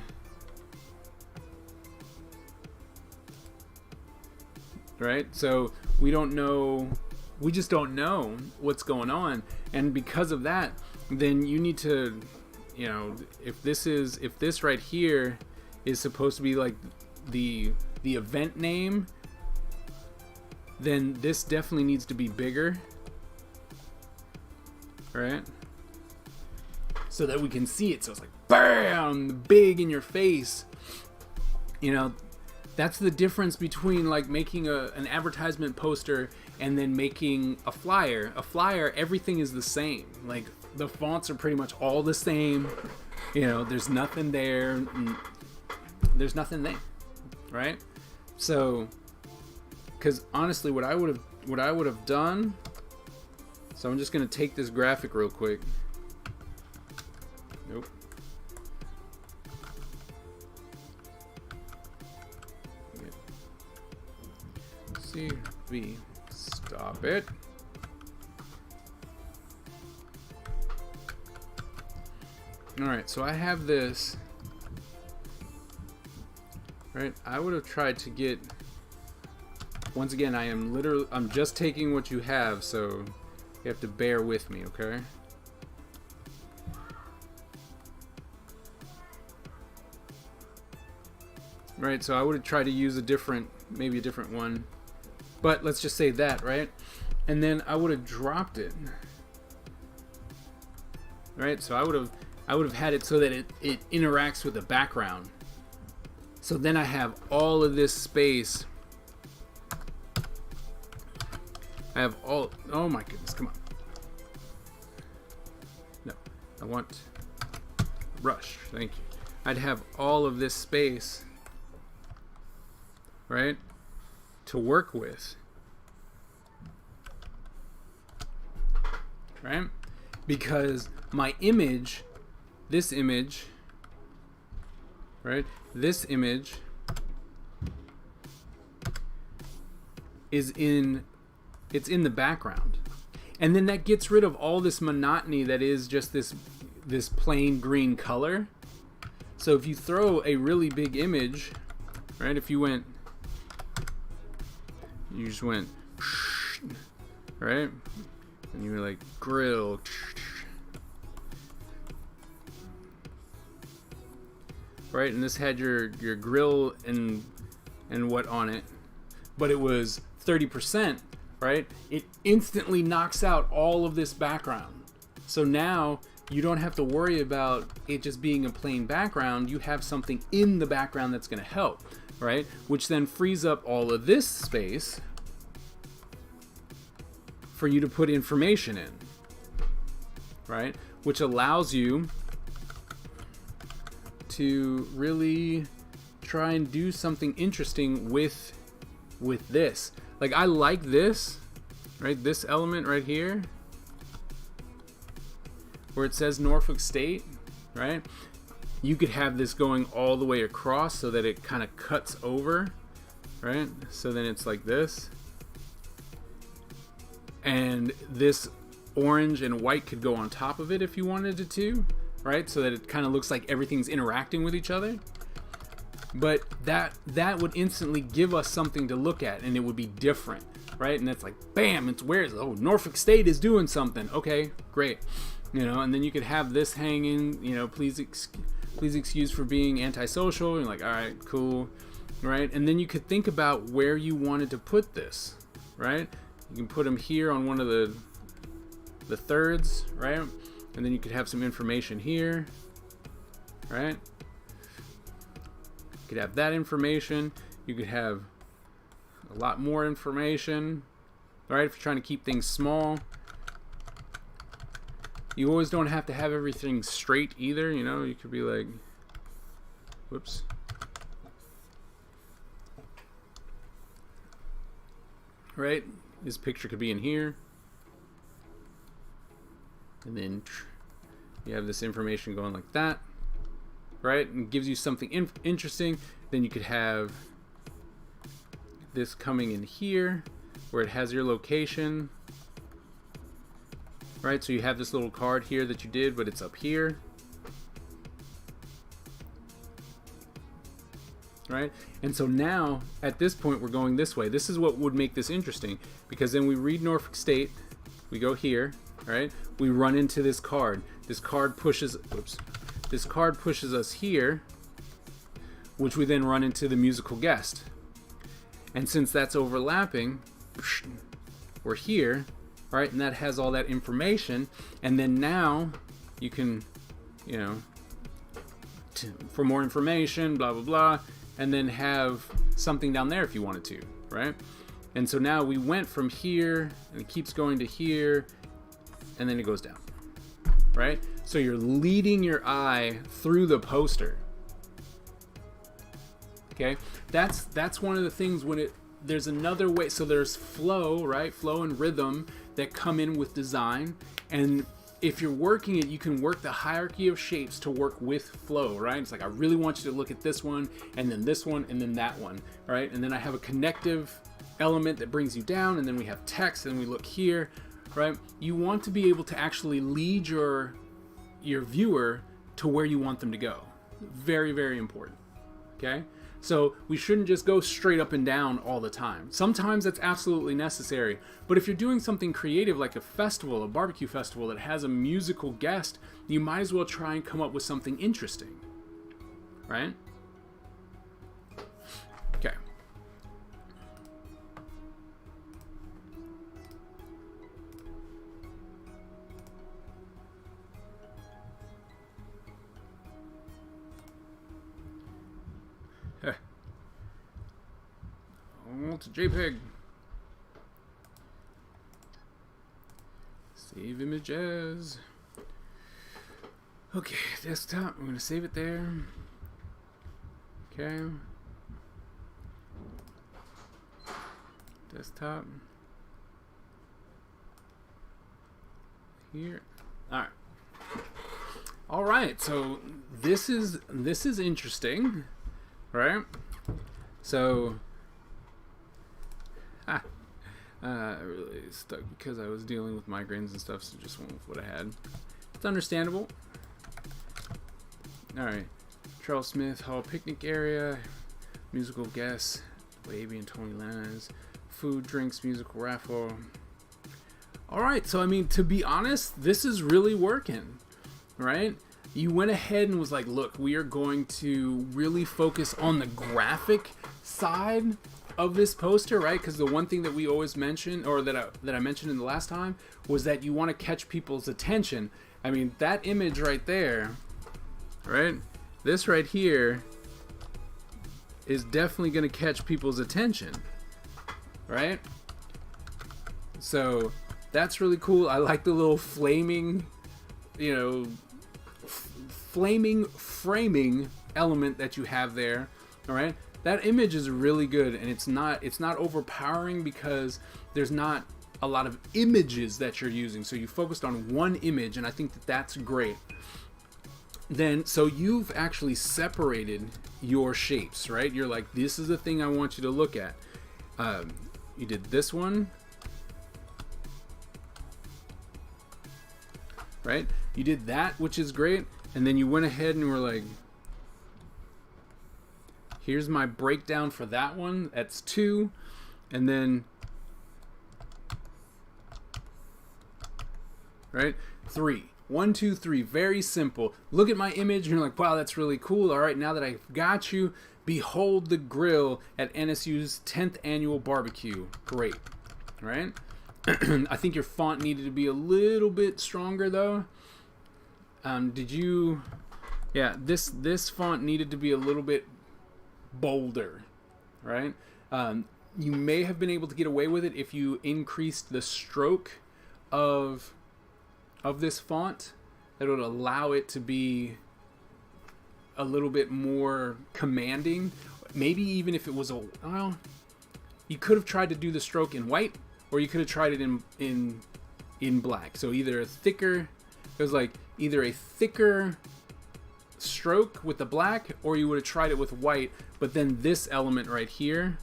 right? So we just don't know what's going on, and because of that, then you need to, you know, if this right here is supposed to be like the event name, then this definitely needs to be bigger, right? So that we can see it. So it's like, bam, big in your face. You know, that's the difference between like making an advertisement poster and then making a flyer. A flyer, everything is the same. Like, the fonts are pretty much all the same. You know, there's nothing there. There's nothing there, right? So, because honestly, what I would have done. So I'm just gonna take this graphic real quick. Nope. CV, stop it. All right, so I have this. Right, I would have tried to get, once again, I'm just taking what you have, so you have to bear with me, okay? Right, so I would have tried to use maybe a different one, but let's just say that, right? And then I would have dropped it, right? So I would have had it so that it interacts with the background. So then I have all of this space. I have all, oh my goodness, come on. No, I want brush, thank you. I'd have all of this space, right, to work with, right? Because my image, this image, right? This image is it's in the background. And then that gets rid of all this monotony that is just this plain green color. So if you throw a really big image, right? If you just went, right? And you were like, grill, right? And this had your grill and what on it, but it was 30%, right? It instantly knocks out all of this background. So now you don't have to worry about it just being a plain background. You have something in the background that's going to help, right? Which then frees up all of this space for you to put information in, right? Which allows you to really try and do something interesting with this. Like, I like this, right? This element right here. where it says Norfolk State, right? You could have this going all the way across so that it kind of cuts over, right? So then it's like this. And this orange and white could go on top of it if you wanted it to, right? So that it kind of looks like everything's interacting with each other. But that would instantly give us something to look at, and it would be different, right? And it's like, bam, it's where, oh, Norfolk State is doing something. Okay, great. You know, and then you could have this hanging, you know, please excuse for being antisocial. You're like, all right, cool, right? And then you could think about where you wanted to put this, right? You can put them here on one of the thirds, right? And then you could have some information here, right? You could have that information. You could have a lot more information, right? If you're trying to keep things small. You always don't have to have everything straight either, you know? You could be like, whoops. Right? This picture could be in here. And then you have this information going like that, right? And it gives you something interesting. Then you could have this coming in here where it has your location, right? So you have this little card here that you did, but it's up here, right? And so now at this point we're going this way. This is what would make this interesting, because then we read Norfolk State, we go here, right? We run into this card. This card pushes, oops. This card pushes us here, which we then run into the musical guest. And since that's overlapping, we're here, right? And that has all that information. And then now you can, you know, for more information, blah, blah, blah, and then have something down there if you wanted to, right? And so now we went from here and it keeps going to here, and then it goes down, right? So you're leading your eye through the poster. Okay, that's one of the things when there's another way. So there's flow, right? Flow and rhythm that come in with design, and if you're working it, you can work the hierarchy of shapes to work with flow, right? It's like, I really want you to look at this one, and then this one, and then that one, right? And then I have a connective element that brings you down, and then we have text, and we look here, right? You want to be able to actually lead your viewer to where you want them to go. Very, very important, okay? So we shouldn't just go straight up and down all the time. Sometimes that's absolutely necessary. But if you're doing something creative like a festival, a barbecue festival that has a musical guest, you might as well try and come up with something interesting, right? Okay. Oh, it's a JPEG. Save images. Okay, desktop. I'm going to save it there. Okay. Desktop. Here. All right. All right. So this is interesting, right? So I really stuck because I was dealing with migraines and stuff, so just went with what I had. It's understandable. All right. Charles Smith Hall picnic area, musical guests, Wavy and Tony Lanez, food, drinks, musical raffle. All right. So, I mean, to be honest, this is really working, right? You went ahead and was like, look, we are going to really focus on the graphic side of this poster, right? Because the one thing that we always mention, or that I mentioned in the last time, was that you want to catch people's attention. I mean, that image right there, right? This right here is definitely going to catch people's attention, right? So that's really cool. I like the little flaming, you know, flaming framing element that you have there. All right. That image is really good, and it's not overpowering because there's not a lot of images that you're using. So you focused on one image, and I think that that's great. Then, so you've actually separated your shapes, right? You're like, this is the thing I want you to look at. You did this one, right? You did that, which is great. And then you went ahead and were like, here's my breakdown for that one. That's 2. And then, right? 3. 1, 2, 3. Very simple. Look at my image and you're like, wow, that's really cool. All right, now that I've got you, behold the grill at NSU's 10th annual barbecue. Great, right? I think your font needed to be a little bit stronger though. Did you? Yeah, this font needed to be a little bit bolder, right? You may have been able to get away with it if you increased the stroke of this font. That would allow it to be a little bit more commanding. Maybe even if it was well, you could have tried to do the stroke in white, or you could have tried it in black. So either a thicker, it was like either a thicker stroke with the black, or you would have tried it with white. But then this element right here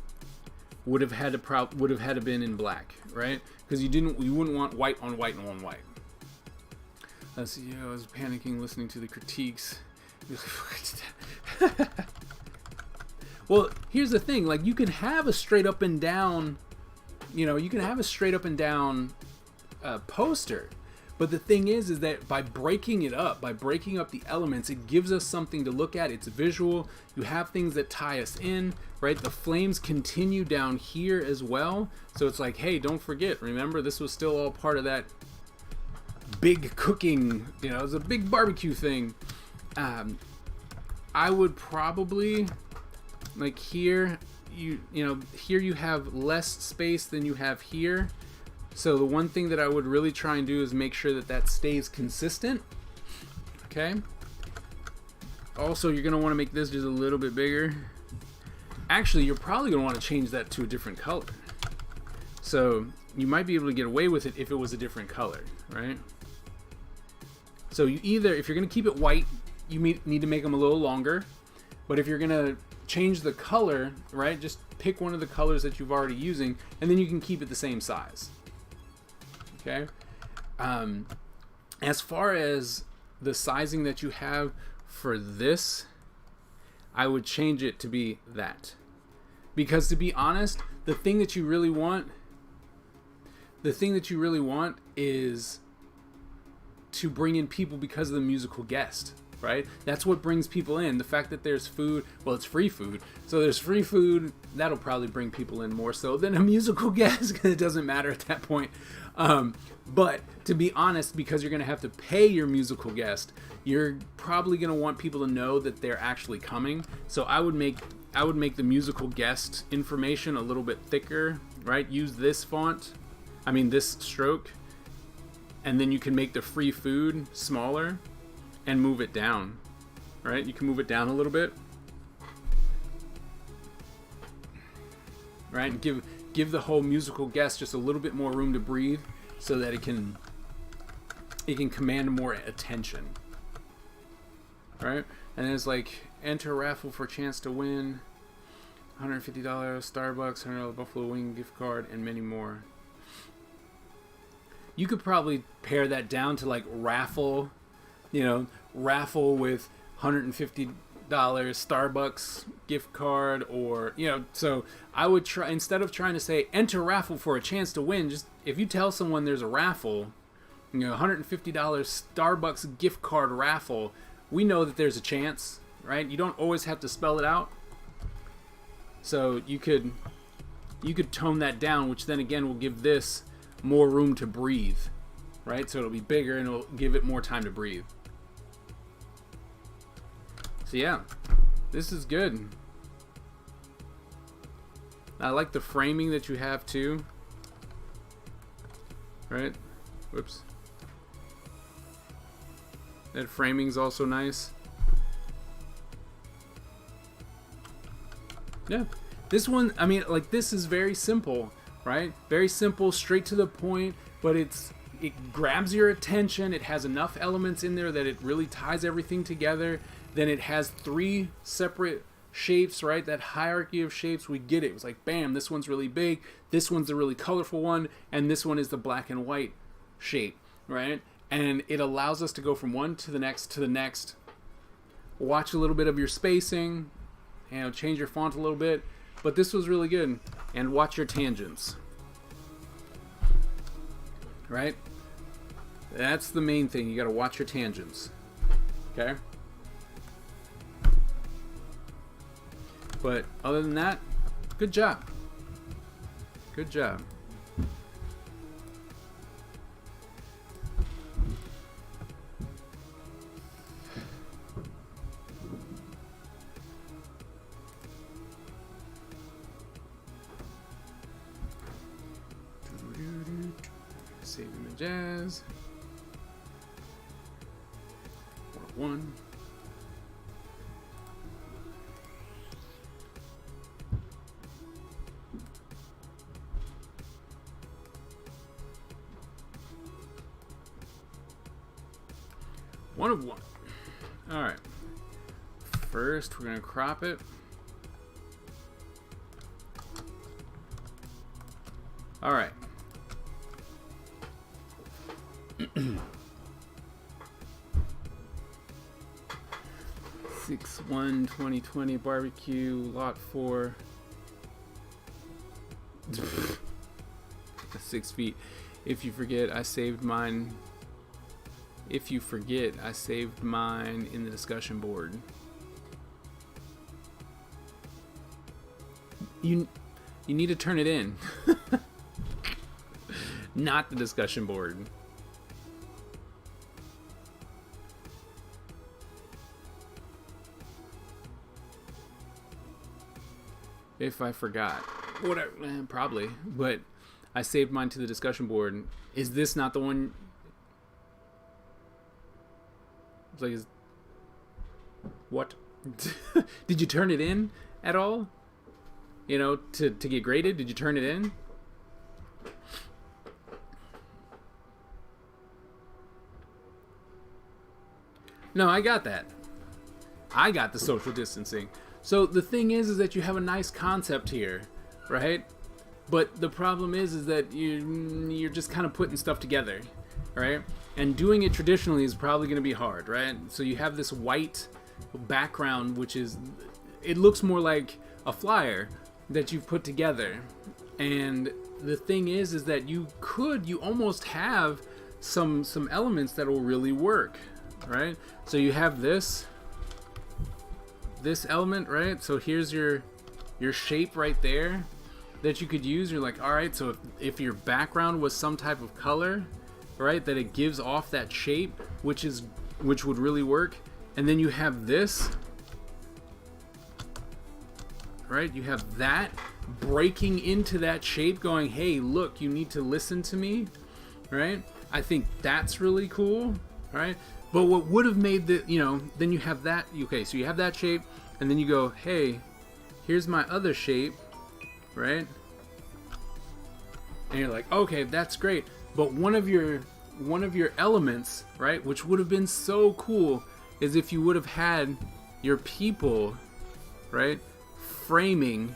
would have had to been in black, right? Because you wouldn't want white on white and on white. Let's see. I was panicking listening to the critiques. Well, here's the thing. Like, you can have a straight up and down, poster. But the thing is that by breaking it up, by breaking up the elements, it gives us something to look at. It's visual. You have things that tie us in, right? The flames continue down here as well. So it's like, hey, don't forget, remember, this was still all part of that big cooking, it was a big barbecue thing. I would probably, like here, here you have less space than you have here. So the one thing that I would really try and do is make sure that that stays consistent. Okay. Also, you're going to want to make this just a little bit bigger. Actually, you're probably going to want to change that to a different color. So you might be able to get away with it if it was a different color, right? So you either, if you're going to keep it white, you need to make them a little longer. But if you're going to change the color, right, just pick one of the colors that you've already using, and then you can keep it the same size. Okay. As far as the sizing that you have for this, I would change it to be that. Because to be honest, the thing that you really want is to bring in people because of the musical guest, right? That's what brings people in. The fact that there's food, well, it's free food. So there's free food, that'll probably bring people in more so than a musical guest, because it doesn't matter at that point. But to be honest, because you're going to have to pay your musical guest, you're probably going to want people to know that they're actually coming. So I would make the musical guest information a little bit thicker, right? Use this font, this stroke, and then you can make the free food smaller and move it down, right? You can move it down a little bit, right? And give the whole musical guest just a little bit more room to breathe, so that it can command more attention, right? And then it's like, enter raffle for a chance to win $150 Starbucks, $100 Buffalo Wing gift card, and many more. You could probably pare that down to like raffle with $150 Starbucks gift card, or so I would try, instead of trying to say enter raffle for a chance to win, just if you tell someone there's a raffle, $150 Starbucks gift card raffle, we know that there's a chance, right? You don't always have to spell it out. So you could tone that down, which then again will give this more room to breathe, right? So it'll be bigger and it'll give it more time to breathe. So yeah, this is good. I like the framing that you have too, right? Whoops. That framing's also nice. Yeah, this one, this is very simple, right? Very simple, straight to the point, but it grabs your attention. It has enough elements in there that it really ties everything together. Then it has 3 separate shapes, right? That hierarchy of shapes, we get it. It was like, bam, this one's really big, this one's the really colorful one, and this one is the black and white shape, right? And it allows us to go from one to the next. Watch a little bit of your spacing, change your font a little bit, but this was really good. And watch your tangents, right? That's the main thing. You got to watch your tangents, okay? But other than that, good job. Good job. Save images. 1. One of one. All right. First, we're gonna crop it. All right. 6/1/2020 barbecue lot 4. 6 feet. If you forget, I saved mine. If you forget, I saved mine in the discussion board. You need to turn it in. Not the discussion board. If I forgot. Whatever, probably. But I saved mine to the discussion board. Is this not the one? It's like, what? Did you turn it in at all? You know, to get graded? Did you turn it in? No, I got that. I got the social distancing. So the thing is that you have a nice concept here, right? But the problem is that you're just kind of putting stuff together, right? And doing it traditionally is probably going to be hard, right? So you have this white background, which is, it looks more like a flyer that you've put together. And the thing is that you almost have some elements that will really work, right? So you have this element, right? So here's your shape right there that you could use. You're like, all right, so if your background was some type of color, right, that it gives off that shape, which would really work. And then you have this, right? You have that breaking into that shape, going, hey, look, you need to listen to me, right? I think that's really cool, right? But what would have made the, then you have that, okay, so you have that shape, and then you go, hey, here's my other shape, right? And you're like, okay, that's great. But one of your elements, right, which would have been so cool, is if you would have had your people, right, framing.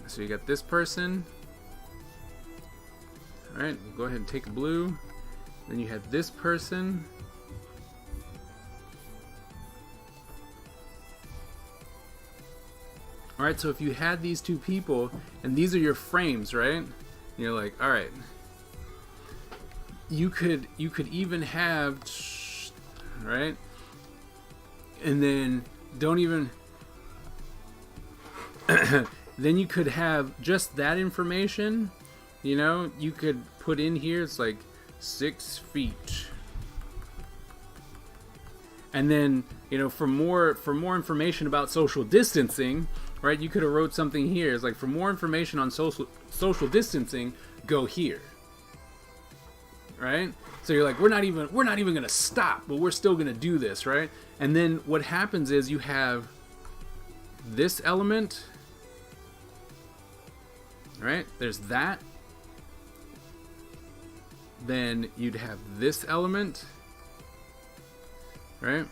So you got this person, all right, we'll go ahead and take a blue. Then you have this person. All right, so if you had these two people, and these are your frames, right? And you're like, all right, you could even have, right? And then don't even, then you could have just that information, you could put in here, it's like 6 feet. And then, for more information about social distancing, right, you could have wrote something here. It's like, for more information on social distancing, go here. Right? So you're like, we're not even going to stop, but we're still going to do this, right? And then what happens is you have this element right? There's that. Then you'd have this element, right?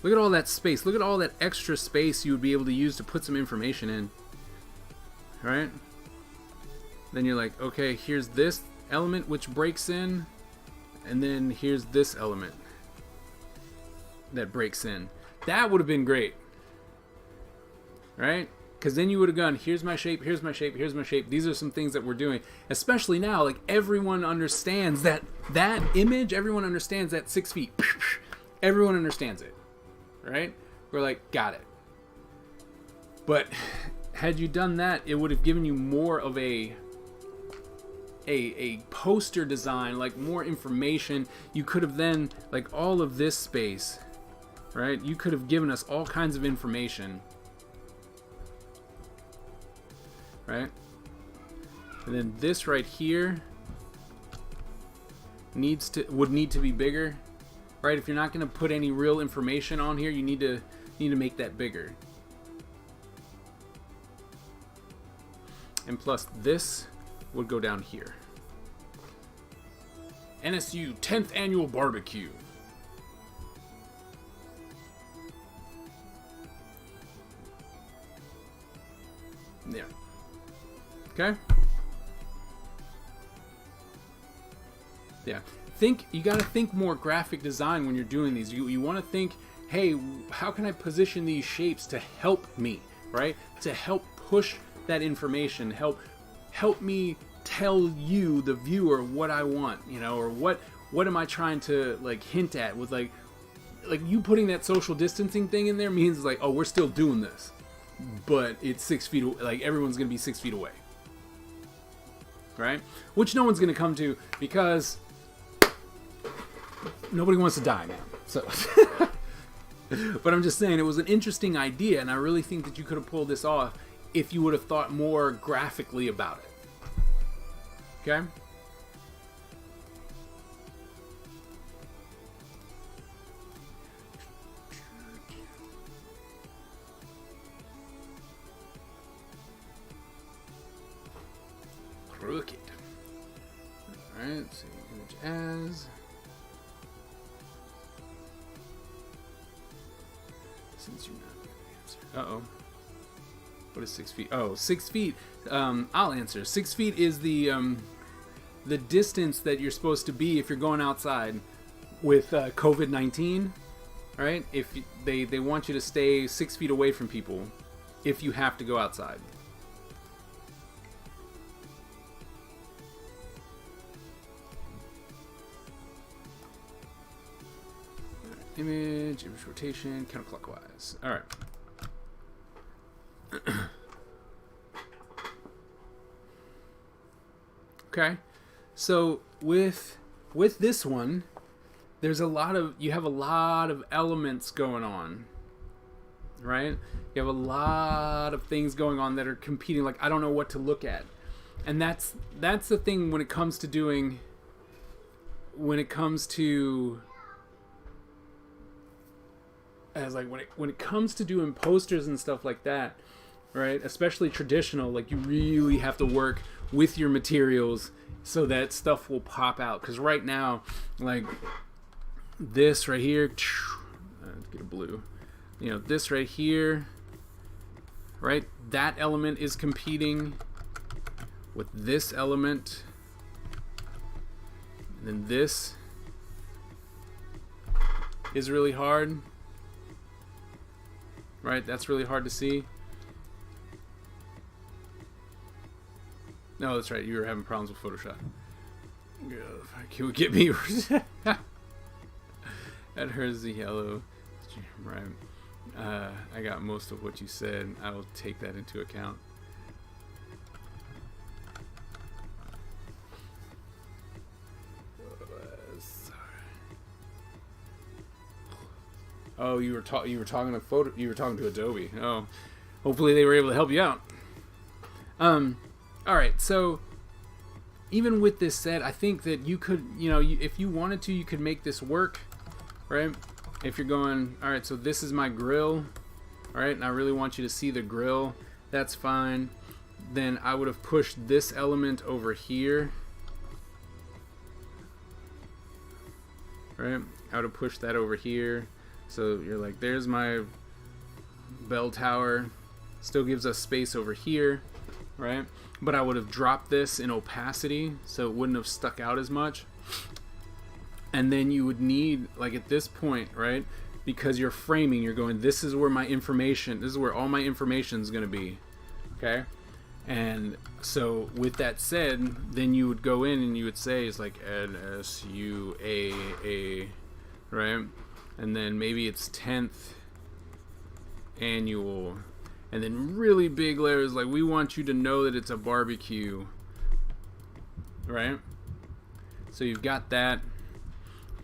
Look at all that space. Look at all that extra space you would be able to use to put some information in, right? Then you're like, okay, here's this element which breaks in, and then here's this element that breaks in. That would have been great, right? Because then you would have gone, here's my shape, here's my shape, here's my shape. These are some things that we're doing. Especially now, like everyone understands that image, everyone understands that 6 feet. Everyone understands it, right? We're like, got it. But had you done that, it would have given you more of a poster design, like more information. You could have then, like all of this space, right? You could have given us all kinds of information, right? And then this right here would need to be bigger, right? If you're not going to put any real information on here, you need to make that bigger. And plus this would go down here. NSU 10th Annual Barbecue. Yeah. Okay? Yeah. You gotta think more graphic design when you're doing these. You want to think, hey, how can I position these shapes to help me, right? To help push that information, help me tell you, the viewer, what I want, you know, or what am I trying to like hint at with like you putting that social distancing thing in there means like, oh, we're still doing this, but it's 6 feet, like everyone's gonna be 6 feet away, right? Which no one's gonna come to because nobody wants to die now. So, but I'm just saying it was an interesting idea, and I really think that you could have pulled this off if you would have thought more graphically about it. Okay? Crooked. Alright, so image as. Since you're not going to answer. Uh-oh. What is 6 feet? Oh, 6 feet. I'll answer. 6 feet is the distance that you're supposed to be if you're going outside with COVID-19, right? If they want you to stay 6 feet away from people if you have to go outside. Image rotation, counterclockwise. All right. Okay, so with this one, you have a lot of elements going on, right? You have a lot of things going on that are competing. Like, I don't know what to look at, and that's the thing when it comes to doing when it comes to doing posters and stuff like that, right? Especially traditional, like you really have to work with your materials so that stuff will pop out. Because right now, like this right here, let's get a blue. You know, this right here, right? That element is competing with this element. And then this is really hard. Right? That's really hard to see. No, that's right. You were having problems with Photoshop. Can we get me? That hurts the yellow. Right. I got most of what you said. I will take that into account. Oh, you were talking to Adobe. Oh, hopefully they were able to help you out. All right. So even with this said, I think that you could, if you wanted to, you could make this work, right? If you're going, all right, so this is my grill, all right, and I really want you to see the grill. That's fine. then I would have pushed this element over here. Right? I would have pushed that over here. So you're like, there's my bell tower. Still gives us space over here, right? But I would have dropped this in opacity so it wouldn't have stuck out as much. And then you would need, like at this point, right? Because you're framing, you're going, this is where my information, this is where all my information is going to be, okay? And so with that said, then you would go in and you would say, it's like NSUAA, right? And then maybe it's 10th annual. And then really big letters, like we want you to know that it's a barbecue, right? So you've got that.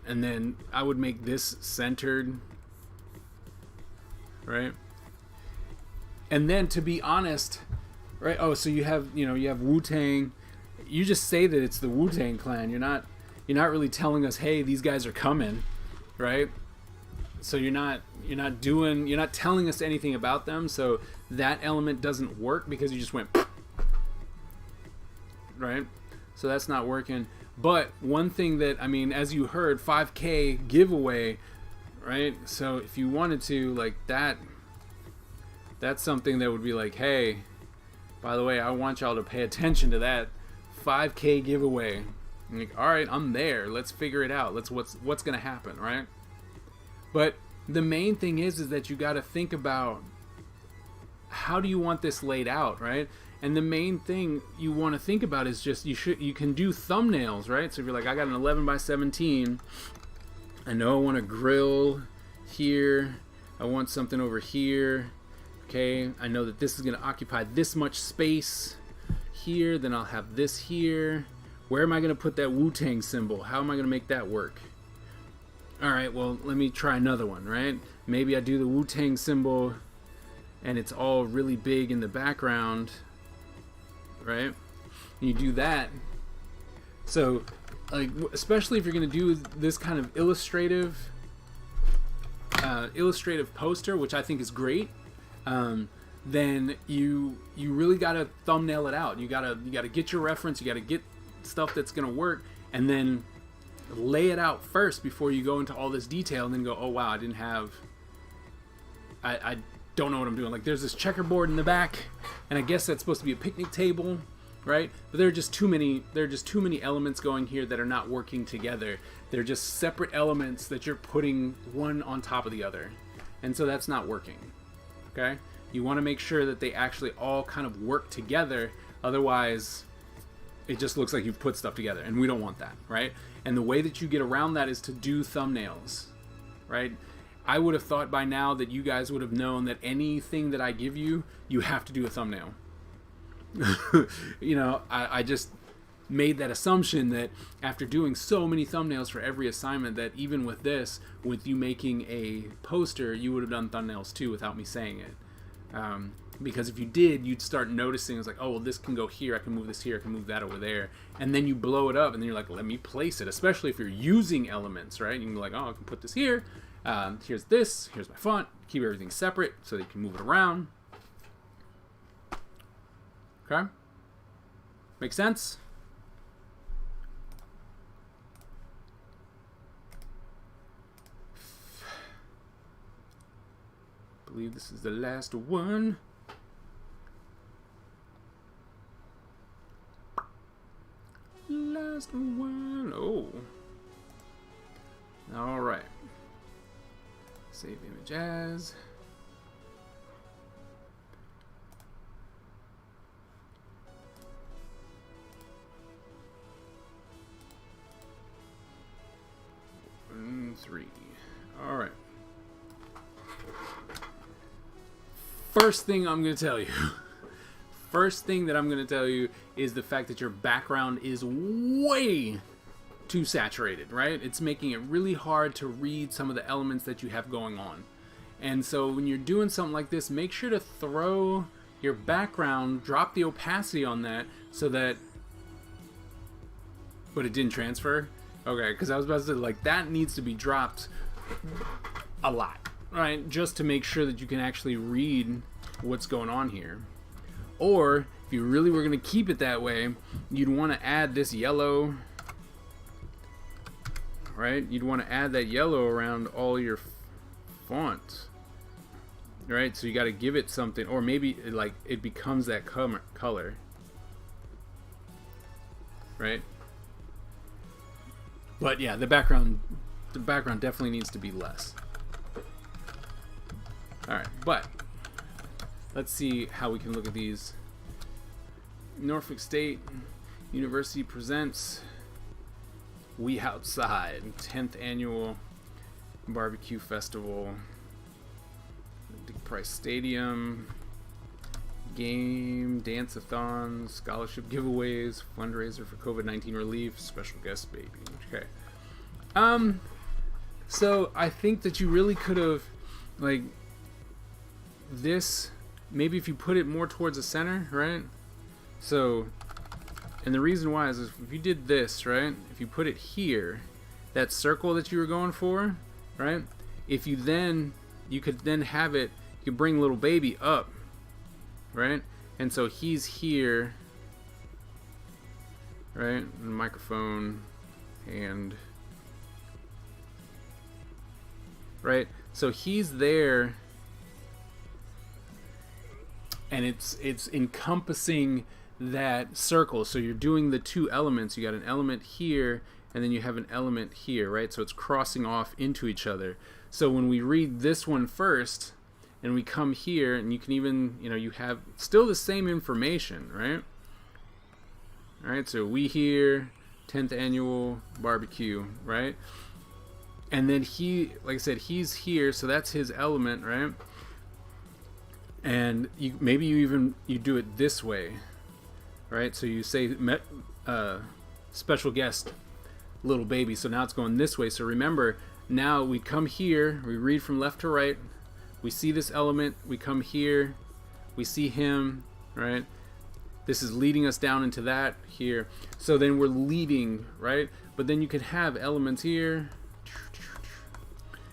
And then I would make this centered, right? And then to be honest, right? Oh, so you have, you know, you have Wu-Tang. You just say that it's the Wu-Tang Clan. You're not really telling us, hey, these guys are coming, right? So you're not telling us anything about them. So that element doesn't work because you just went, right? So that's not working. But one thing that, I mean, as you heard, 5K giveaway, right? So if you wanted to, like that's something that would be like, hey, by the way, I want y'all to pay attention to that 5K giveaway. I'm like, all right, I'm there. Let's figure it out. What's gonna happen, right? But the main thing is that you got to think about how do you want this laid out, right? And the main thing you want to think about is just you can do thumbnails, right? So if you're like, I got an 11x17, I know I want a grill here, I want something over here, okay? I know that this is going to occupy this much space here, then I'll have this here. Where am I going to put that Wu-Tang symbol? How am I going to make that work? All right, well, let me try another one, right? Maybe I do the Wu-Tang symbol and it's all really big in the background, right? And you do that. So, like, especially if you're going to do this kind of illustrative poster, which I think is great, then you really got to thumbnail it out. You got to get your reference, you got to get stuff that's going to work, and then lay it out first before you go into all this detail and then go, oh wow, I don't know what I'm doing. Like, there's this checkerboard in the back and I guess that's supposed to be a picnic table, right? But there are just too many elements going here that are not working together. They're just separate elements that you're putting one on top of the other, and so that's not working. Okay, you want to make sure that they actually all kind of work together, otherwise it just looks like you've put stuff together, and we don't want that, right? And the way that you get around that is to do thumbnails, right? I would have thought by now that you guys would have known that anything that I give you, you have to do a thumbnail. You know, I just made that assumption that after doing so many thumbnails for every assignment, that even with this, with you making a poster, you would have done thumbnails too without me saying it. Because if you did, you'd start noticing, it's like, oh, well, this can go here, I can move this here, I can move that over there. And then you blow it up, and then you're like, let me place it, especially if you're using elements, right? You can be like, oh, I can put this here, here's this, here's my font, keep everything separate so that you can move it around. Okay? Make sense? I believe this is the last one. Last one. Oh. All right. Save image as. And 3. All right. First thing I'm going to tell you. First thing that I'm going to tell you is the fact that your background is way too saturated, right? It's making it really hard to read some of the elements that you have going on. And so when you're doing something like this, make sure to throw your background, drop the opacity on that so that... But it didn't transfer? Okay, because I was about to say, like, that needs to be dropped a lot, right? Just to make sure that you can actually read what's going on here. Or if you really were going to keep it that way, you'd want to add this yellow, right? You'd want to add that yellow around all your fonts, right? So you got to give it something, or maybe like it becomes that color, right? But yeah, the background definitely needs to be less. All right, but let's see how we can look at these. Norfolk State University presents We Outside 10th Annual Barbecue Festival, Dick Price Stadium, game, dance-a-thon, scholarship giveaways, fundraiser for COVID-19 relief, special guest baby. Okay. So I think that you really could have, like, this, maybe if you put it more towards the center, right? So, and the reason why is if you did this, right? If you put it here, that circle that you were going for, right? If you then, you could then have it, you could bring little baby up, right? And so he's here, right? The microphone, and, right? So he's there, and it's encompassing that circle. So you're doing the two elements. You got an element here, and then you have an element here, right? So it's crossing off into each other. So when we read this one first, and we come here, and you can even, you know, you have still the same information, right? All right, so we here, 10th annual barbecue, right? And then he, like I said, he's here, so that's his element, right? And you maybe you do it this way, right? So you say special guest little baby, so now it's going this way. So remember, now we come here, we read from left to right, we see this element, we come here, we see him, right? This is leading us down into that here. So then we're leading, right? But then you could have elements here,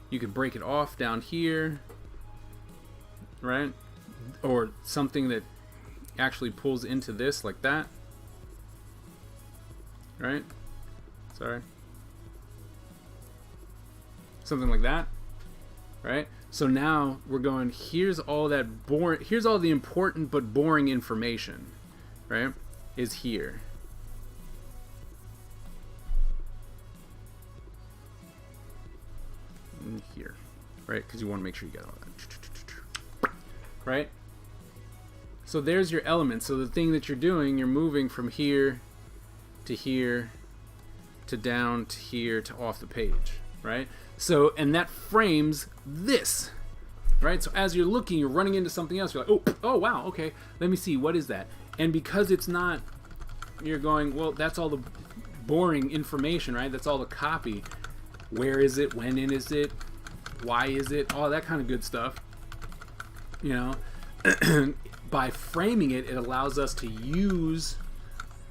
you could break it off down here, right? Or something that actually pulls into this like that, right? Sorry. Something like that, right? So now we're going, here's all that boring, here's all the important but boring information, right? Is here. And here, right? Because you want to make sure you got all that, right? So there's your element. So the thing that you're doing, you're moving from here to down to here to off the page, right? So, and that frames this, right? So as you're looking, you're running into something else. You're like, oh wow, okay, let me see, what is that? And because it's not, you're going, well, that's all the boring information, right? That's all the copy. Where is it? When is it? Why is it? All that kind of good stuff, you know? By framing it, it allows us to use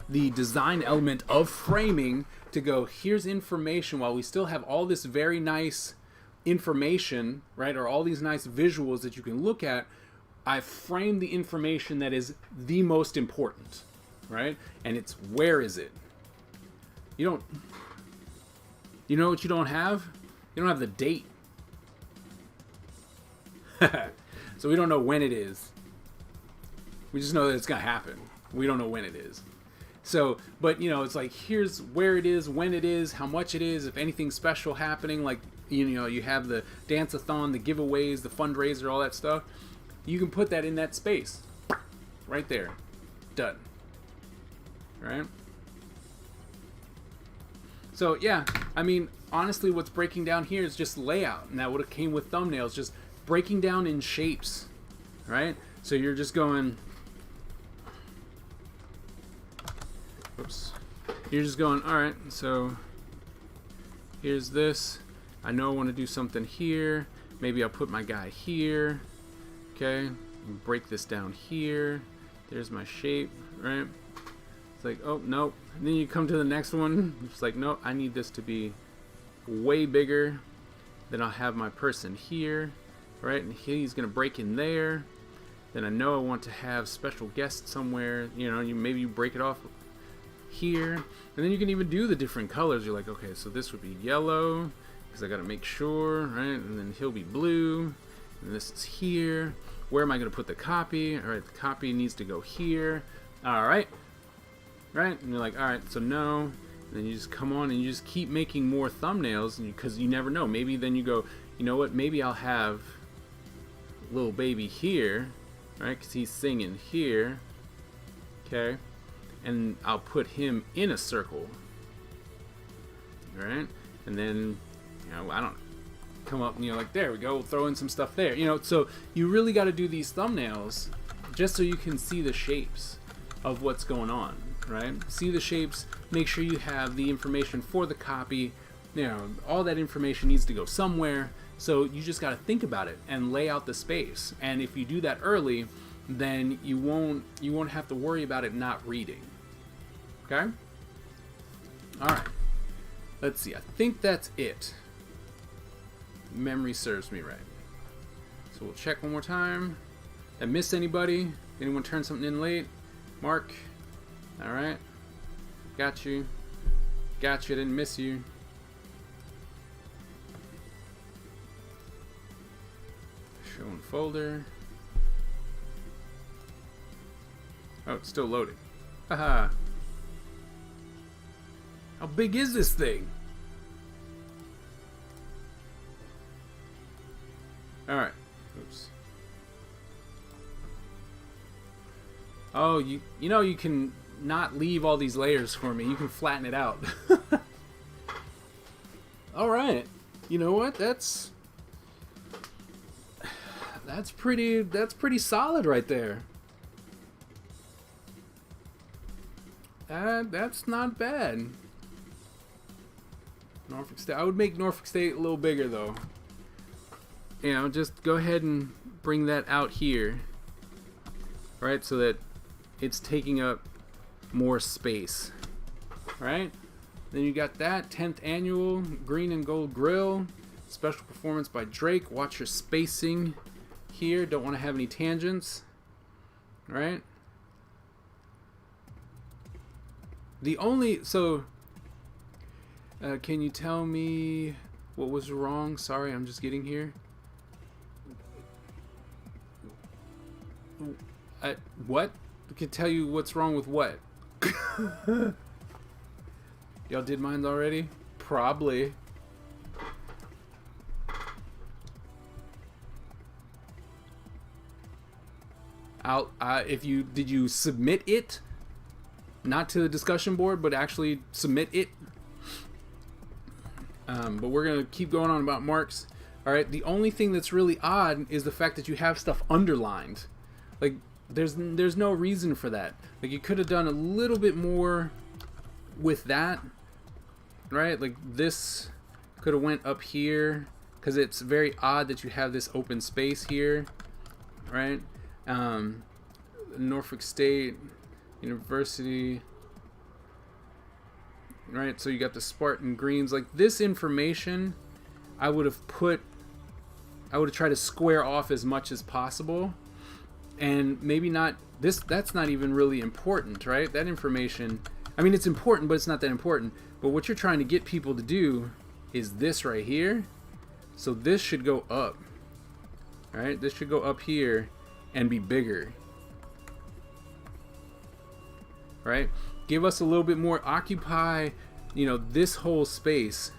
the design element of framing to go, here's information, while we still have all this very nice information, right, or all these nice visuals that you can look at. I framed the information that is the most important, right? And it's, where is it? You know what you don't have? You don't have the date. So we don't know when it is. We just know that it's gonna happen. We don't know when it is. So, but you know, it's like, here's where it is, when it is, how much it is, if anything special happening, like, you know, you have the dance-a-thon, the giveaways, the fundraiser, all that stuff. You can put that in that space. Right there. Done. Right? So, yeah, I mean, honestly, what's breaking down here is just layout. And that would have came with thumbnails, just breaking down in shapes. Right? So you're just going... Oops. You're just going, alright, so here's this. I know I want to do something here. Maybe I'll put my guy here. Okay, break this down here. There's my shape, right? It's like, oh, nope. And then you come to the next one. It's like, no, I need this to be way bigger. Then I'll have my person here, right? And he's going to break in there. Then I know I want to have special guests somewhere. You know, maybe you break it off here, and then you can even do the different colors. You're like, okay, so this would be yellow because I got to make sure, right? And then he'll be blue, and this is here. Where am I going to put the copy? All right, the copy needs to go here. All right, right? And you're like, all right, so no. And then you just come on and you just keep making more thumbnails, because you never know. Maybe then you go, you know what? Maybe I'll have little baby here, right? Because he's singing here, okay? And I'll put him in a circle, right? And then, you know, I don't come up and, you know, like, there we go, we'll throw in some stuff there, you know. So you really got to do these thumbnails just so you can see the shapes of what's going on, right? See the shapes, make sure you have the information for the copy. You know, all that information needs to go somewhere, so you just got to think about it and lay out the space. And if you do that early, then you won't have to worry about it not reading. Okay? Alright. Let's see. I think that's it. Memory serves me right. So we'll check one more time. Did I miss anybody? Anyone turn something in late? Mark? Alright. Got you. Got you. Didn't miss you. Show in folder. Oh, it's still loading. Haha. How big is this thing? Alright. Oops. Oh, you know you can not leave all these layers for me. You can flatten it out. Alright. You know what? That's pretty solid right there. That's not bad. Norfolk State. I would make Norfolk State a little bigger though. You know, just go ahead and bring that out here. Right, so that it's taking up more space. Right? Then you got that 10th annual green and gold grill. Special performance by Drake. Watch your spacing here. Don't want to have any tangents. Right? The only, so can you tell me what was wrong? Sorry, I'm just getting here. What? I can tell you what's wrong with what? Y'all did mine already? Probably. Did you submit it? Not to the discussion board, but actually submit it. But we're gonna keep going on about marks. All right. The only thing that's really odd is the fact that you have stuff underlined. Like, there's no reason for that. Like, you could have done a little bit more with that, right? Like, this could have went up here, because it's very odd that you have this open space here, right? Norfolk State University, right? So you got the Spartan Greens. Like, this information I would have tried to square off as much as possible, and maybe not this. That's not even really important, right? That information, I mean, it's important, but it's not that important. But what you're trying to get people to do is this right here. So this should go up, right? This should go up here and be bigger, right? Give us a little bit more, occupy, you know, this whole space,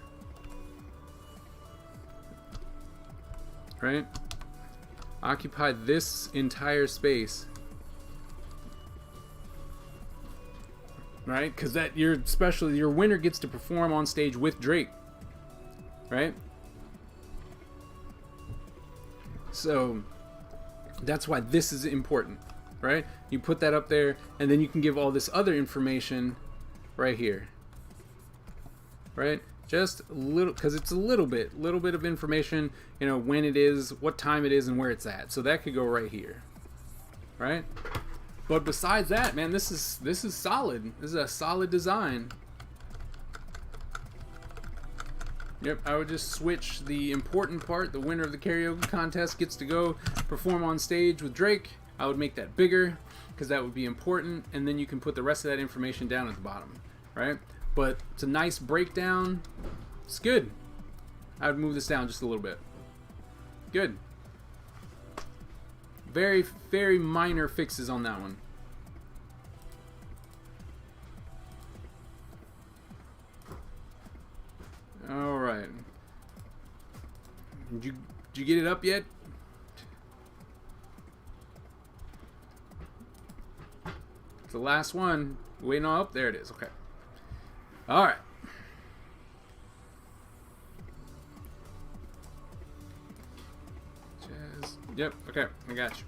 right? Occupy this entire space, right? Because that your winner gets to perform on stage with Drake, right? So that's why this is important, right? You put that up there, and then you can give all this other information right here, right? Just a little, because it's a little bit of information, you know, when it is, what time it is, and where it's at. So that could go right here, right? But besides that, man, this is solid. This is a solid design. Yep, I would just switch the important part. The winner of the karaoke contest gets to go perform on stage with Drake. I would make that bigger because that would be important, and then you can put the rest of that information down at the bottom, right? But it's a nice breakdown. It's good. I would move this down just a little bit. Good. Very, very minor fixes on that one. All right. Did you get it up yet? It's the last one. Waiting on up. There it is. Okay. All right. Yep. Okay. I got you.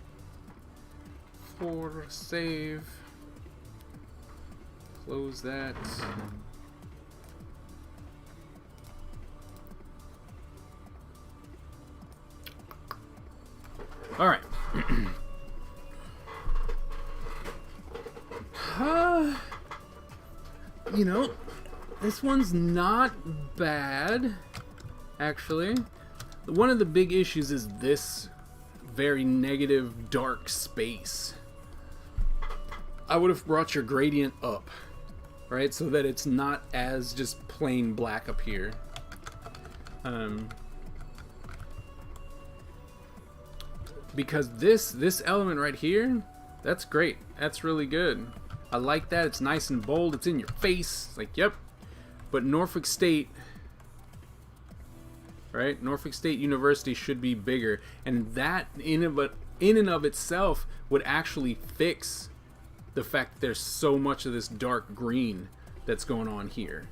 For save. Close that. All right. You know, this one's not bad, actually. One of the big issues is this very negative dark space. I would have brought your gradient up, right? So that it's not as just plain black up here. Because this element right here, that's great. That's really good. I like that. It's nice and bold. It's in your face. It's like, yep. But Norfolk State, right? Norfolk State University should be bigger, and that in and of itself would actually fix the fact that there's so much of this dark green that's going on here,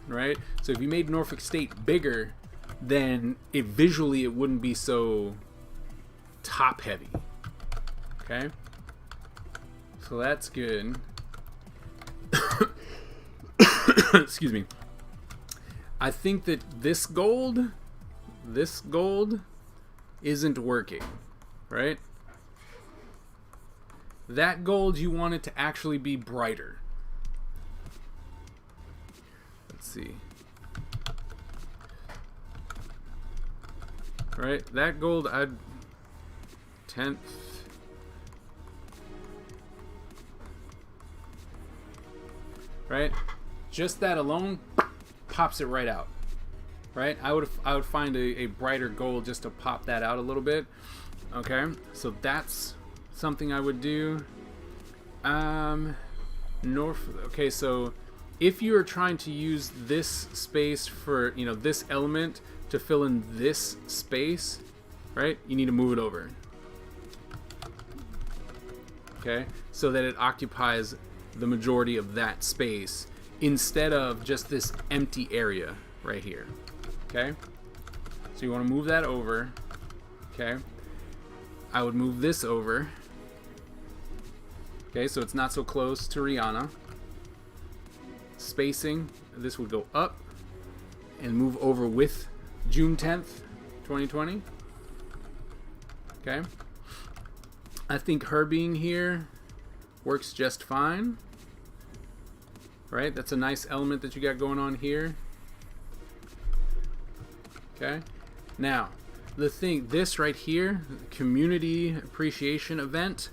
right? So if you made Norfolk State bigger, then visually it wouldn't be so top heavy. Okay, so that's good. Excuse me. I think that this gold isn't working, right? That gold, you want it to actually be brighter. Let's see. Right, that gold, I'd 10th. Right, just that alone pops it right out. Right, I would find a brighter gold just to pop that out a little bit. Okay, so that's something I would do. Okay, so if you are trying to use this space for, you know, this element to fill in this space, right, you need to move it over. Okay, so that it occupies the majority of that space instead of just this empty area right here. Okay, so you want to move that over. Okay, I would move this over. Okay, so it's not so close to Rihanna. Spacing, this would go up and move over with June 10th, 2020. Okay, I think her being here works just fine. Right, that's a nice element that you got going on here. Okay, now the thing, this right here, community appreciation event,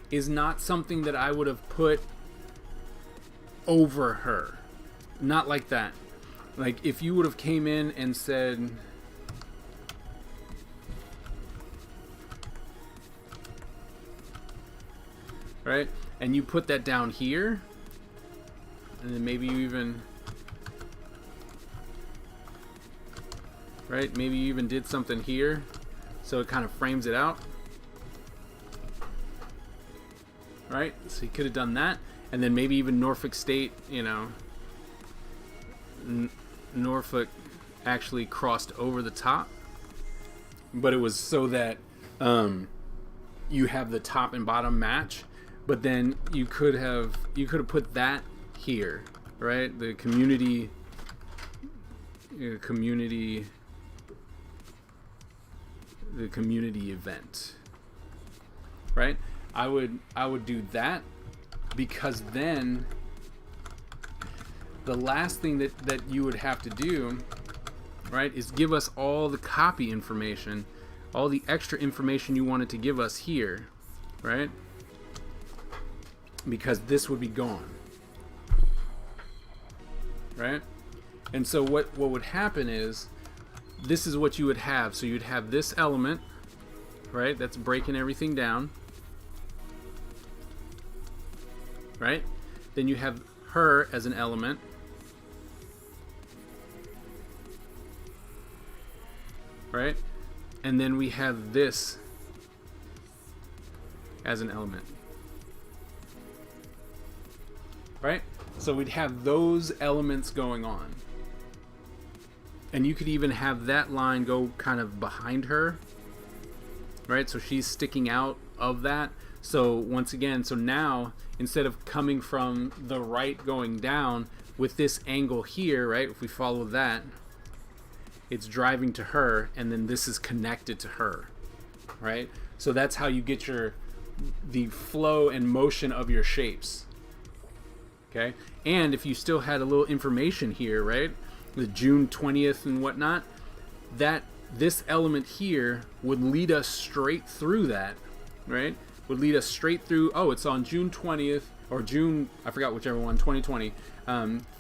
is not something that I would have put over her. Not like that. Like if you would have came in and said, right, and you put that down here, and then maybe you even, right, maybe you even did something here so it kind of frames it out. Right, so you could have done that, and then maybe even Norfolk State, you know, Norfolk actually crossed over the top, but it was so that you have the top and bottom match. But then you could have put that here, right? The community event, right? I would do that, because then the last thing that you would have to do, right, is give us all the copy information, all the extra information you wanted to give us here, right? Because this would be gone, right? And so what would happen is, this is what you would have. So you'd have this element, right? That's breaking everything down, right? Then you have her as an element, right? And then we have this as an element, right? So we'd have those elements going on. And you could even have that line go kind of behind her, right? So she's sticking out of that. So once again, so now instead of coming from the right going down with this angle here, right? If we follow that, it's driving to her, and then this is connected to her, right? So that's how you get the flow and motion of your shapes. Okay, and if you still had a little information here, right, the June 20th and whatnot, that this element here would lead us straight through that, right? Would lead us straight through. Oh, it's on June 20th or June, I forgot whichever one, 2020,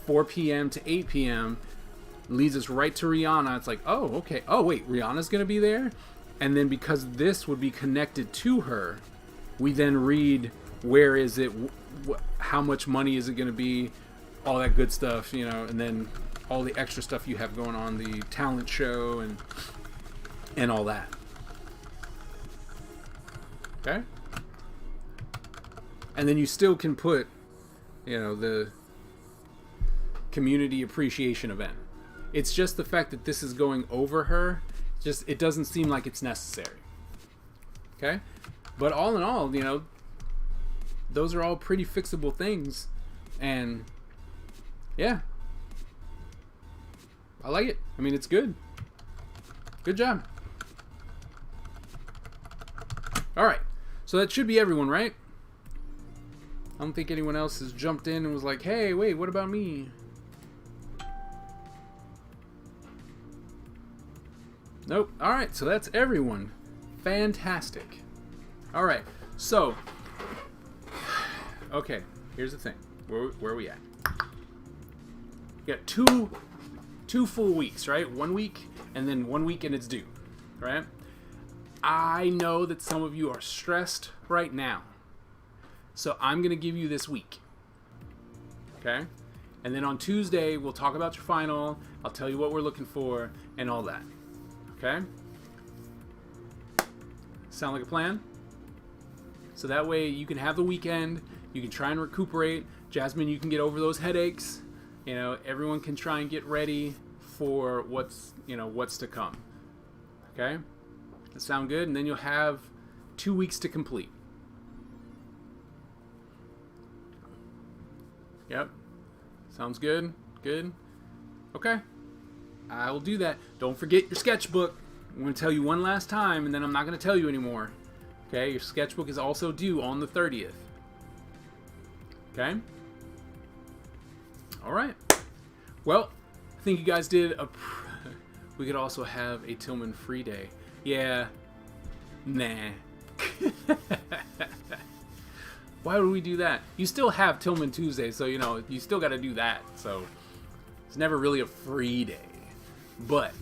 4 p.m. to 8 p.m. leads us right to Rihanna. It's like, oh, okay. Oh, wait, Rihanna's gonna be there, and then because this would be connected to her, we then read where is it. How much money is it going to be, all that good stuff, you know, and then all the extra stuff you have going on, the talent show and all that. Okay? And then you still can put, you know, the community appreciation event. It's just the fact that this is going over her, just it doesn't seem like it's necessary. Okay? But all in all, you know, those are all pretty fixable things, and yeah, I like it. I mean, it's good. Good job. All right, so that should be everyone, right? I don't think anyone else has jumped in and was like, hey, wait, what about me? Nope. All right, so that's everyone. Fantastic. All right, so okay, here's the thing. Where are we at? We got two full weeks, right? 1 week, and then 1 week and it's due, right? I know that some of you are stressed right now, so I'm going to give you this week, okay? And then on Tuesday, we'll talk about your final. I'll tell you what we're looking for and all that, okay? Sound like a plan? So that way you can have the weekend. You can try and recuperate. Jasmine, you can get over those headaches. You know, everyone can try and get ready for what's to come. Okay? That sound good? And then you'll have 2 weeks to complete. Yep. Sounds good? Good? Okay. I will do that. Don't forget your sketchbook. I'm going to tell you one last time, and then I'm not going to tell you anymore. Okay? Your sketchbook is also due on the 30th. Okay? All right. Well, I think you guys did we could also have a Tillman free day. Yeah. Nah. Why would we do that? You still have Tillman Tuesday, so, you know, you still got to do that. So, it's never really a free day. But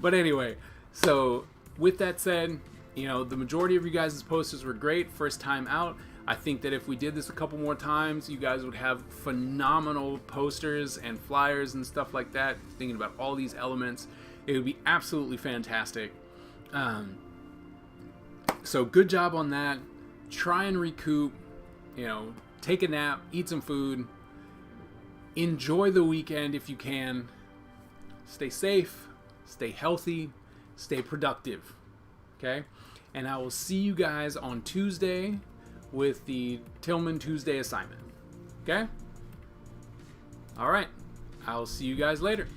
anyway, so with that said, you know, the majority of you guys' posters were great first time out. I think that if we did this a couple more times, you guys would have phenomenal posters and flyers and stuff like that. Thinking about all these elements, it would be absolutely fantastic. So good job on that. Try and recoup, you know, take a nap, eat some food, enjoy the weekend if you can. Stay safe, stay healthy, stay productive. Okay? And I will see you guys on Tuesday with the Tillman Tuesday assignment. Okay? All right. I'll see you guys later.